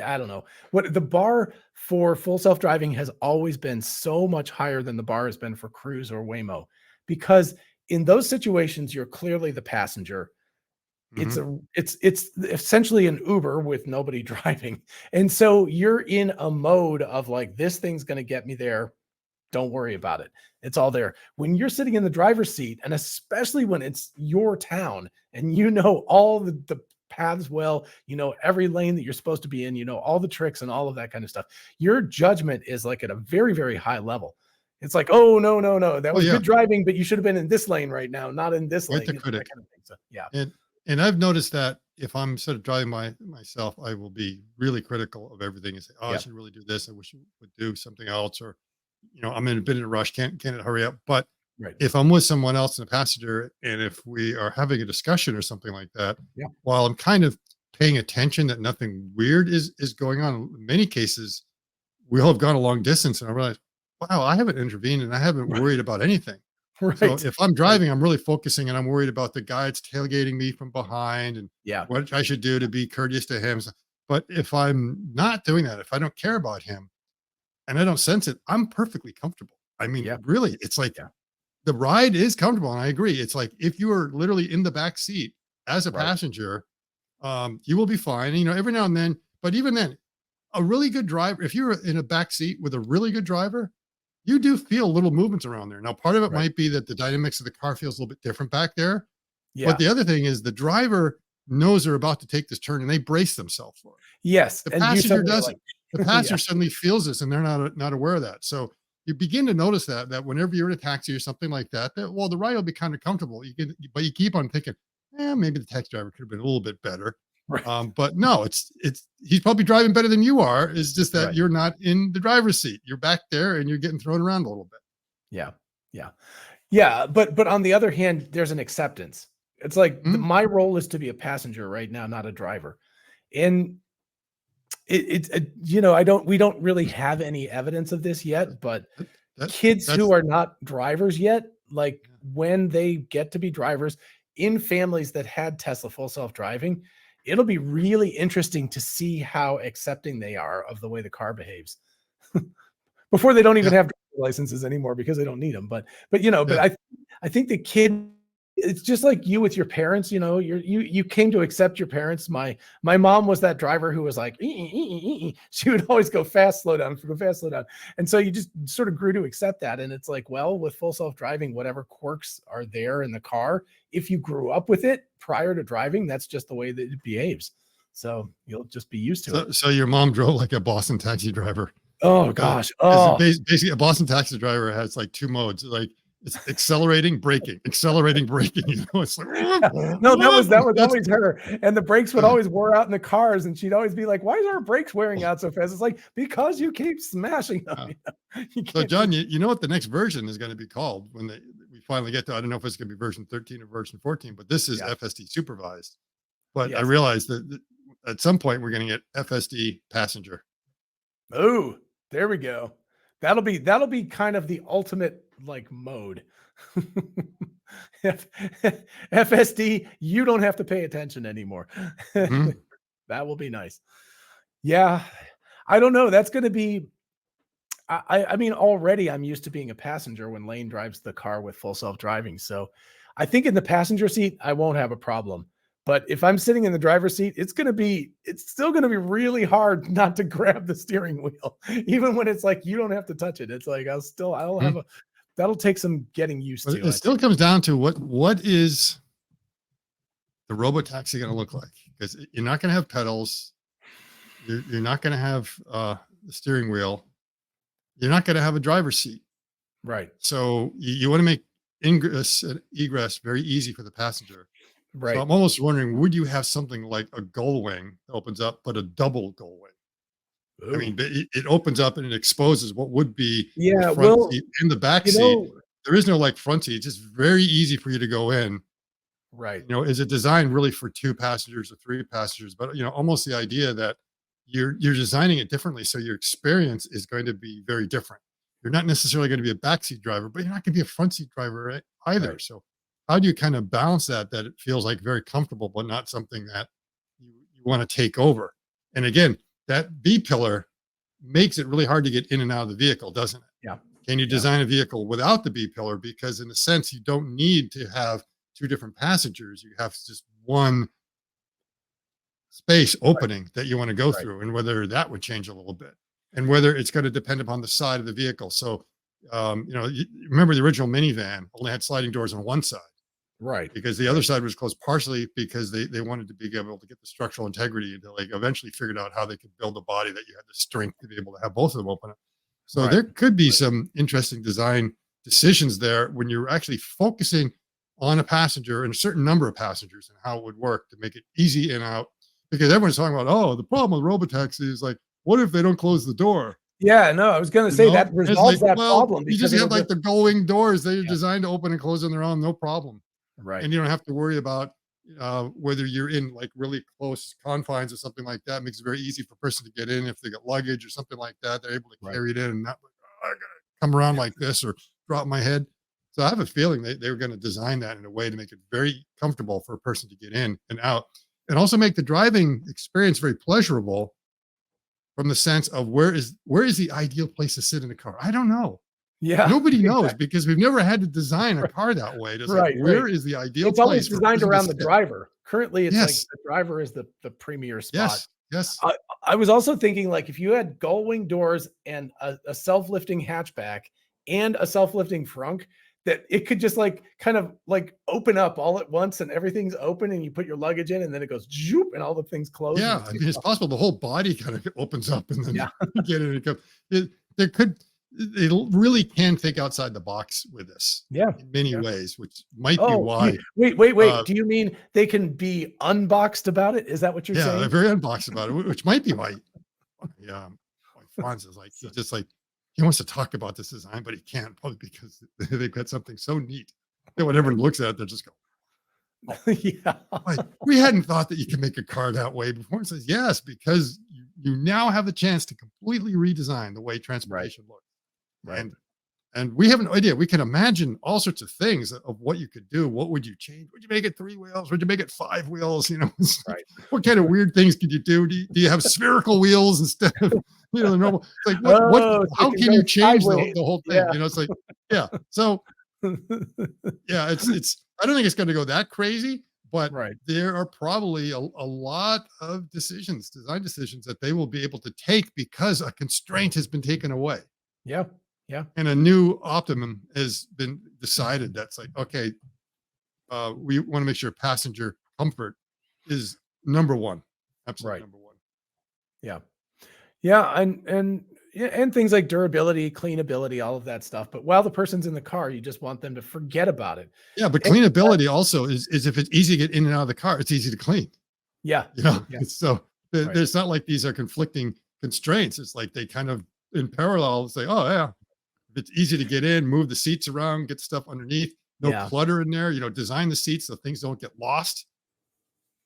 I don't know what the bar for full self-driving has always been so much higher than the bar has been for Cruise or Waymo, because in those situations, you're clearly the passenger. It's essentially an Uber with nobody driving. And so you're in a mode of like, this thing's going to get me there. Don't worry about it. It's all there. When you're sitting in the driver's seat, and especially when it's your town and all the paths well, you know every lane that you're supposed to be in, you know all the tricks and all of that kind of stuff. Your judgment is like at a very, very high level. It's like, oh no, no, no, that Oh was yeah, good driving, but you should have been in this lane right now, not in this quite lane, the you know, that critic. kind of thing. So yeah, And I've noticed that if I'm sort of driving myself, I will be really critical of everything and say, "Oh, I yeah, should really do this. I wish you would do something else," or, I'm in a bit of a rush. Can't it hurry up? But right, if I'm with someone else in a passenger, and if we are having a discussion or something like that, yeah, while I'm kind of paying attention that nothing weird is going on, in many cases, we all have gone a long distance, and I realize, wow, I haven't intervened and I haven't right, worried about anything. So right, if I'm right, driving, I'm really focusing and I'm worried about the guides tailgating me from behind and yeah, what I should do to be courteous to him. But if I'm not doing that, if I don't care about him and I don't sense it, I'm perfectly comfortable. I mean, yeah, really, it's like yeah, the ride is comfortable. And I agree. It's like if you are literally in the back seat as a right, passenger, you will be fine. Every now and then, but even then, a really good driver, if you're in a back seat with a really good driver, you do feel little movements around there. Now, part of it right, might be that the dynamics of the car feels a little bit different back there. But yeah, the other thing is the driver knows they're about to take this turn and they brace themselves for it. yes, The and you passenger suddenly are doesn't. like, The yeah, passenger suddenly feels this and they're not aware of that. So you begin to notice that whenever you're in a taxi or something like that, well, the ride will be kind of comfortable. But you keep on thinking, maybe the taxi driver could have been a little bit better. right, But no, it's he's probably driving better than you are. It's just that right, you're not in the driver's seat. You're back there and you're getting thrown around a little bit. yeah, yeah. Yeah, but on the other hand, there's an acceptance. It's like Mhm. my role is to be a passenger right now, not a driver. And you know, we don't really have any evidence of this That, yet, but that, that kids who that's are not drivers yet, like when they get to be drivers in families that had Tesla full self-driving, it'll be really interesting to see how accepting they are of the way the car behaves before they don't yeah, even have licenses anymore because they don't need them. But you know, but yeah. I think the kid, it's just like you with your parents, you know, you came to accept your parents. My mom was that driver who was like, she would always go fast, slow down, go fast, slow down. And so you just sort of grew to accept that. And it's like, well, with full self-driving, whatever quirks are there in the car, if you grew up with it prior to driving, that's just the way that it behaves. So you'll just be used to it. So your mom drove like a Boston taxi driver. Oh gosh. Because Oh, basically a Boston taxi driver has like two modes. Like it's accelerating, braking, accelerating, braking. It's like yeah. No, that was that's always her. And the brakes would always wear out in the cars, and she'd always be like, "Why is our brakes wearing out so fast?" It's like, because you keep smashing them. uh, You know? You so can't John, just you know what the next version is going to be called when we finally get to, I don't know if it's going to be version 13 or version 14, but this is yeah. FSD supervised. But I Yes. realized that at some point we're going to get FSD passenger. Oh, there we go. That'll be kind of the ultimate like mode. F- FSD, you don't have to pay attention anymore. Mhm. That will be nice. Yeah. I don't know. That's going to be I mean, already I'm used to being a passenger when Lane drives the car with full self-driving. So I think in the passenger seat, I won't have a problem. But if I'm sitting in the driver's seat, it's still gonna be really hard not to grab the steering wheel, even when it's like you don't have to touch it. It's like I'll have Mhm. a that'll take some getting used But to, it I think. still comes down to what is the robotaxi going to look like? Because you're not going to have pedals. You're not going to have the steering wheel. You're not going to have a driver's seat. Right. So you want to make ingress and egress very easy for the passenger. So Right. I'm almost wondering, would you have something like a gull wing that opens up, but a double gull wing? I Oh. mean, it opens up and it exposes what would be the Yeah, front well, seat and the back you seat. know, There is no like front seat. It's just very easy for you to go in. right. Is it designed really for two passengers or three passengers? But almost the idea that you're designing it differently, so your experience is going to be very different. You're not necessarily going to be a backseat driver, but you're not going to be a front seat driver either. Right. So how do you kind of balance that it feels like very comfortable, but not something that you want to take over? And again, that B pillar makes it really hard to get in and out of the vehicle, doesn't it? Yeah. Can you Yeah. design a vehicle without the B pillar? Because in a sense, you don't need to have two different passengers. You have just one space Right. opening that you want to go Right. through, and whether that would change a little bit, and whether it's going to depend upon the side of the vehicle. So, remember the original minivan only had sliding doors on one side. Right. because the other side was closed partially because they wanted to be able to get the structural integrity until they eventually figured out how they could build a body that you had the strength to be able to have both of them open up. So Right. there could be some interesting design decisions there when you're actually focusing on a passenger and a certain number of passengers and how it would work to make it easy in out. Because everyone's talking about, oh, the problem with robotaxi is like, what if they don't close the door? Yeah, no, I was going to You say know? that And it's resolves like, that well, problem you because just it'll have like just, the going doors. They're yeah, designed to open and close on their own, no problem. right. And you don't have to worry about whether you're in like really close confines or something like that. It makes it very easy for a person to get in if they got luggage or something like that. They're able to Right. carry it in and not like, oh, I gotta come around like this or drop my head. So I have a feeling they were going to design that in a way to make it very comfortable for a person to get in and out, and also make the driving experience very pleasurable from the sense of where is the ideal place to sit in a car? I don't know. Yeah. Nobody knows Exactly. because we've never had to design a car that way. It's like, Right. where is the ideal It's always place for a designed person to around the sit? driver. Currently, it's like Yes. the driver is the premier spot. Yes. Yes. I was also thinking, like, if you had gull-wing doors and a self-lifting hatchback and a self-lifting frunk, that it could just like kind of like open up all at once and everything's open and you put your luggage in and then it goes zoop and all the things close. Yeah. I mean, it's possible the whole body kind of opens up and then Yeah. you get in and come. They really can think outside the box with this Yeah. in many Yeah. ways, which might be Oh, why. wait. Do you mean they can be unboxed about it? Is that what you're Yeah, saying? they're very unboxed about it, which might be why. Yeah, why Franz is like he's just like he wants to talk about this design, but he can't probably because they've got something so neat that when everyone looks at it, they're just go, Yeah. like, we hadn't thought that you could make a car that way before. It says yes, because you now have the chance to completely redesign the way transportation looks. Right. And we have an idea. We can imagine all sorts of things of what you could do. What would you change? Would you make it 3 wheels? Would you make it 5 wheels? You know, Right. what kind of weird things could you do? Do you have spherical wheels instead of the normal? It's like Oh, what? so How it can you go change the sideways. whole thing? Yeah. You know, it's like yeah. So yeah, it's. I don't think it's going to go that crazy, but Right. there are probably a lot of design decisions that they will be able to take because a constraint has been taken away. Yeah. Yeah. And a new optimum has been decided. That's like, okay, we want to make sure passenger comfort is number one. Absolutely Right. number one. Yeah. Yeah. And things like durability, cleanability, all of that stuff. But while the person's in the car, you just want them to forget about it. Yeah, but And- cleanability also is if it's easy to get in and out of the car, it's easy to clean. Yeah. You know, Yeah. so Right. it's not like these are conflicting constraints. It's like they kind of in parallel say, oh yeah, if it's easy to get in, move the seats around, get stuff underneath, no Yeah. clutter in there. You know, design the seats so things don't get lost.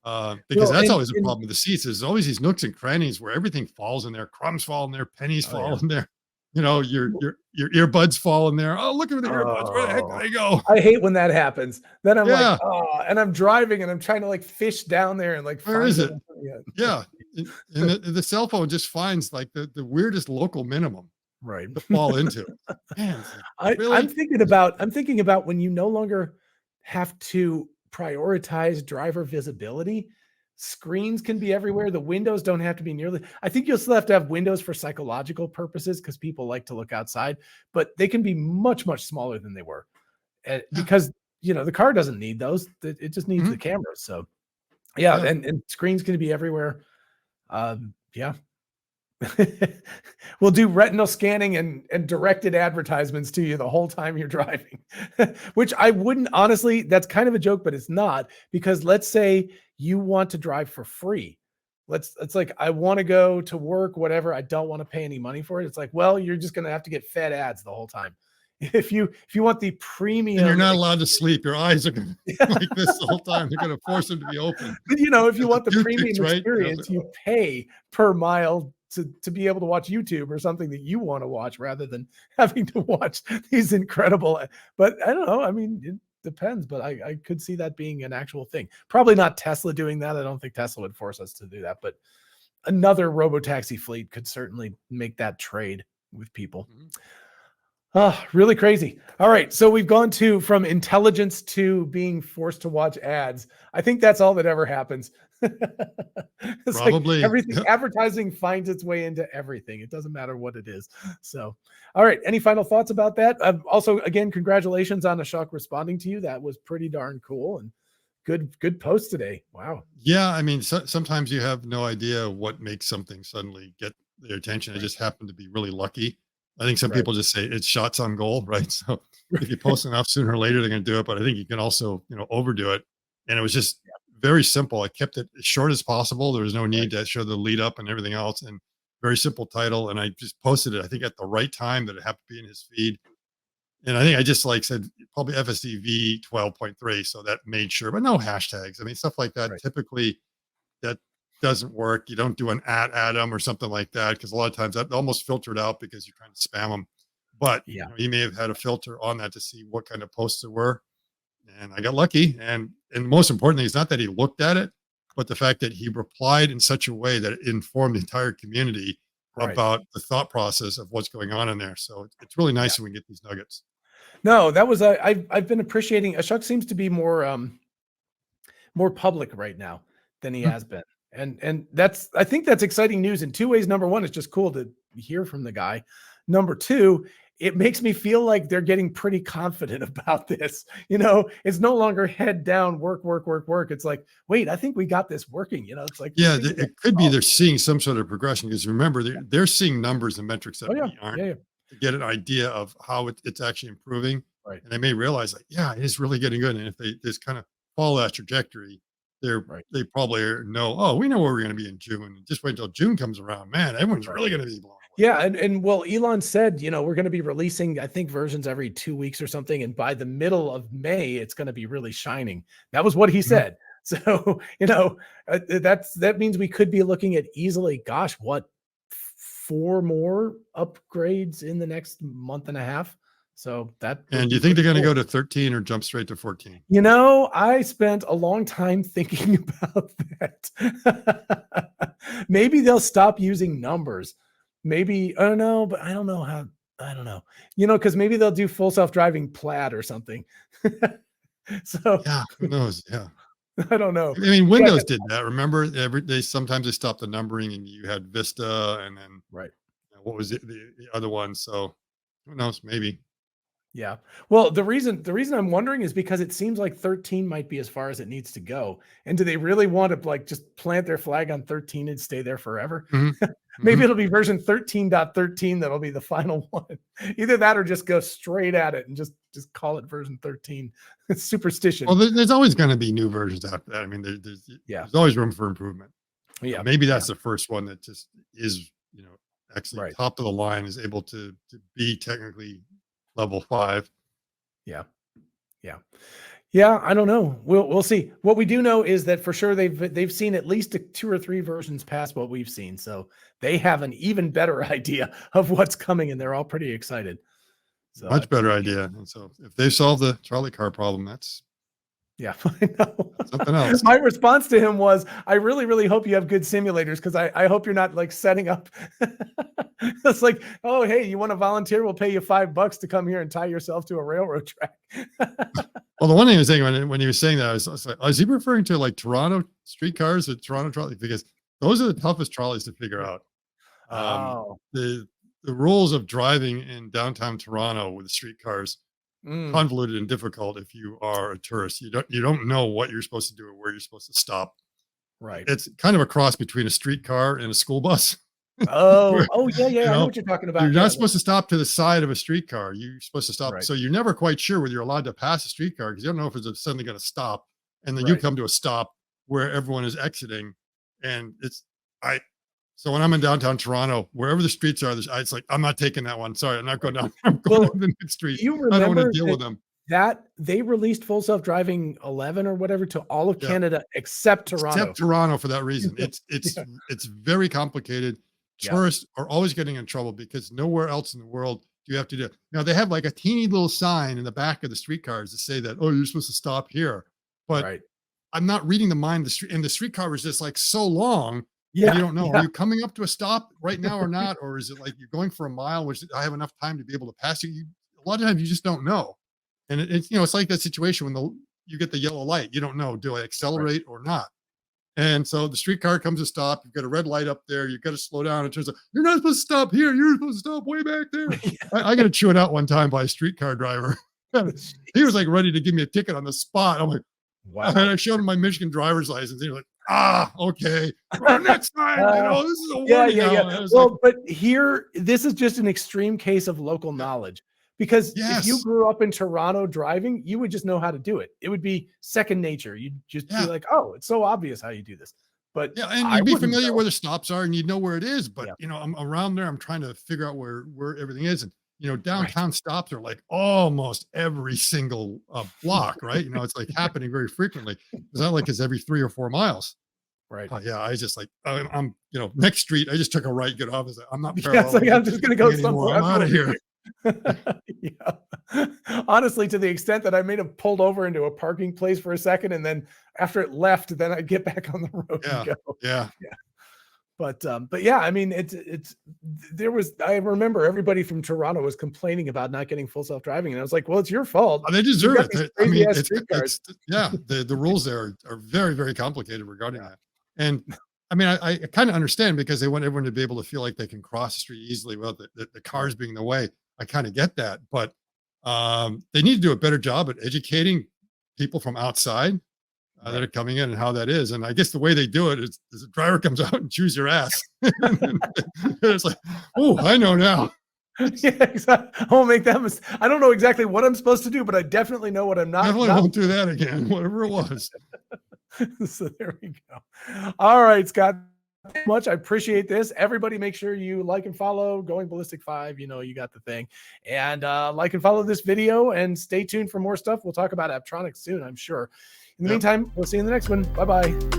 Because Well, that's and- always a and- problem with the seats. There's always these nooks and crannies where everything falls in there, crumbs fall in there, pennies Oh, fall yeah. in there. You know, your earbuds fall in there. Oh, look at the earbuds. Where the heck Oh. did they go? I hate when that happens. Then I'm Yeah. like, oh, and I'm driving and I'm trying to like fish down there and like Where find is it? them. Yeah. Yeah. And the cell phone just finds like the weirdest local minimum Right. to fall into. Man, it's like, really? I'm thinking about when you no longer have to prioritize driver visibility. Screens can be everywhere. The windows don't have to be nearly. I think you'll still have to have windows for psychological purposes because people like to look outside, but they can be much, much smaller than they were because the car doesn't need those. It just needs the cameras. So yeah. And screens can be everywhere. Yeah. We'll do retinal scanning and directed advertisements to you the whole time you're driving, which I wouldn't honestly, that's kind of a joke, but it's not, because let's say you want to drive for free. It's like, I want to go to work, whatever. I don't want to pay any money for it. It's like, well, you're just going to have to get fed ads the whole time. If you want the premium, and you're not allowed to sleep. Your eyes are going to be like this the whole time. They're going to force them to be open. But if you want the Toothpicks, premium right? experience, you pay per mile to be able to watch YouTube or something that you want to watch rather than having to watch these incredible. But I don't know. I mean, it depends, but I could see that being an actual thing. Probably not Tesla doing that. I don't think Tesla would force us to do that, but another robotaxi fleet could certainly make that trade with people. Oh, really crazy. All right. So we've gone from intelligence to being forced to watch ads. I think that's all that ever happens. It's like Probably. everything, Yeah. advertising finds its way into everything. It doesn't matter what it is. So, all right. Any final thoughts about that? Also, again, congratulations on Ashok responding to you. That was pretty darn cool and good post today. Wow. Yeah, I mean, sometimes you have no idea what makes something suddenly get their attention. I Right. just happen to be really lucky. I think some Right. people just say it's shots on goal, right? So if you post enough, sooner or later they're going to do it. But I think you can also, overdo it. And it was just very simple. I kept it as short as possible. There was no Right. need to show the lead up and everything else. And very simple title. And I just posted it, I think, at the right time that it happened to be in his feed. And I think I just like said probably FSD V12.3. So that made sure, but no hashtags. I mean, stuff like that. Right. Typically that doesn't work. You don't do an at Adam or something like that, because a lot of times that almost filtered out because you're trying to spam them. But Yeah. you may have had a filter on that to see what kind of posts there were. And I got lucky. And most importantly, it's not that he looked at it, but the fact that he replied in such a way that it informed the entire community Right. about the thought process of what's going on in there. So it's really nice when we get these nuggets. No, that was I've been appreciating. Ashok seems to be more public right now than he Hmm. has been. And that's I think that's exciting news in two ways. Number one, it's just cool to hear from the guy. Number two, it makes me feel like they're getting pretty confident about this. It's no longer head down, work, work, work, work. It's like, wait, I think we got this working. It's like, Yeah, I think we got it could be this they're seeing some sort of progression, because remember, Yeah. they're seeing numbers and metrics Oh that yeah. we aren't, Yeah. Yeah. to get an idea of how it's actually improving. Right. And they may realize, like, yeah, it is really getting good. And if they just kind of follow that trajectory, Right. they probably know, oh, we know where we're going to be in June. And just wait until June comes around. Man, everyone's Right. really going to be blown away. Yeah, and well, Elon said, we're going to be releasing, I think, versions every 2 weeks or something, and by the middle of May, it's going to be really shining. That was what he Mhm. said. So, that means we could be looking at easily, gosh, what, 4 more upgrades in the next month and a half. So that would And do you be think they're pretty going to cool. go to 13 or jump straight to 14? I spent a long time thinking about that. Maybe they'll stop using numbers. Maybe, I don't know, but I don't know how, I don't know, because maybe they'll do full self-driving plaid or something. So Yeah, who knows? Yeah. I don't know. I mean, Yeah, Windows did that. Remember, sometimes they stopped the numbering, and you had Vista, and then right. what was it, the other one? So who knows? Maybe. Yeah. Well, the reason I'm wondering is because it seems like 13 might be as far as it needs to go. And do they really want to like just plant their flag on 13 and stay there forever? Hmm. Maybe Hmm. it'll be version 13.13 that'll be the final one. Either that or just go straight at it and just call it version 13. It's superstition. Well, there's always going to be new versions after that. I mean, Yeah. there's always room for improvement. Yeah. Maybe Yeah. that's the first one that just is, actually Right. top of the line, is able to be technically level 5. Yeah. Yeah. Yeah, I don't know. We'll see. What we do know is that for sure they've seen at least 2 or 3 versions past what we've seen. So they have an even better idea of what's coming, and they're all pretty excited. So Much better idea. And so if they solve the trolley car problem, that's yeah, I know. something else. My response to him was, I really, really hope you have good simulators, because I hope you're not like setting up. It's like, oh, hey, you want to volunteer? We'll pay you $5 to come here and tie yourself to a railroad track. Well, the one thing I was saying when he was saying that, I was like, is he referring to like Toronto streetcars or Toronto trolley? Because those are the toughest trolleys to figure out. Oh, The rules of driving in downtown Toronto with the streetcars, convoluted and difficult if you are a tourist. You don't know what you're supposed to do or where you're supposed to stop. right. It's kind of a cross between a streetcar and a school bus. Oh, yeah, yeah. You I know know, what you're talking about. You're Yeah, not supposed to stop to the side of a streetcar. You're supposed to stop. right. So you're never quite sure whether you're allowed to pass a streetcar, because you don't know if it's suddenly going to stop. And then you Right. come to a stop where everyone is exiting. And so when I'm in downtown Toronto, wherever the streets are, it's like, I'm not taking that one. Sorry, I'm not going down. I'm going Well, to the next street. you I don't want to remember deal with them. that they released full self-driving 11 or whatever to all of Yeah. Canada except Toronto. Except Toronto for that reason. Yeah. It's very complicated. Yeah. Tourists are always getting in trouble because nowhere else in the world do you have to do. Now they have like a teeny little sign in the back of the streetcars to say that, oh, you're supposed to stop here. But Right. I'm not reading the mind of the street, and the streetcar is just like so long. Yeah. And you don't know, Yeah. are you coming up to a stop right now or not? Or is it like you're going for a mile, which I have enough time to be able to pass you? a lot of times you just don't know. And it's, it's like that situation when you get the yellow light, you don't know, do I accelerate or not? And so the streetcar comes to stop. You've got a red light up there. You've got to slow down. It turns out you're not supposed to stop here. You're supposed to stop way back there. I got chewed out one time by a streetcar driver. He was like ready to give me a ticket on the spot. I'm like, wow. And I showed him my Michigan driver's license. He was like, okay. Next time, this is a warning. Yeah. Well, but here, this is just an extreme case of local knowledge. Because if you grew up in Toronto driving, you would just know how to do it. It would be second nature. You'd just be like, oh, it's so obvious how you do this. But and you'd be familiar where the stops are and you'd know where it is. But I'm around there. I'm trying to figure out where everything is. And downtown stops are like almost every single block, right? It's like happening very frequently. It's not like it's every 3 or 4 miles. Right. I just like I'm next street. I just took a right, get off. I'm not. It's like I'm just gonna go somewhere. I'm out of here. Honestly, to the extent that I may have pulled over into a parking place for a second, and then after it left, then I'd get back on the road and go. Yeah. But yeah, I mean, I remember everybody from Toronto was complaining about not getting full self-driving. And I was like, well, it's your fault. They deserve it. I mean, the rules there are very, very complicated regarding that. And I mean, I kind of understand because they want everyone to be able to feel like they can cross the street easily without the cars being in the way. I kind of get that, but they need to do a better job at educating people from outside that are coming in and how that is. And I guess the way they do it is the driver comes out and chews your ass. It's like, oh, I know now. Yeah, exactly. I won't make that mistake. I don't know exactly what I'm supposed to do, but I definitely know what I'm not. Definitely won't do that again, whatever it was. So there we go. All right, Scott. Much. I appreciate this. Everybody make sure you like and follow Going Ballistic 5. You got the thing. And like and follow this video and stay tuned for more stuff. We'll talk about Apptronics soon, I'm sure. In the meantime, we'll see you in the next one. Bye-bye.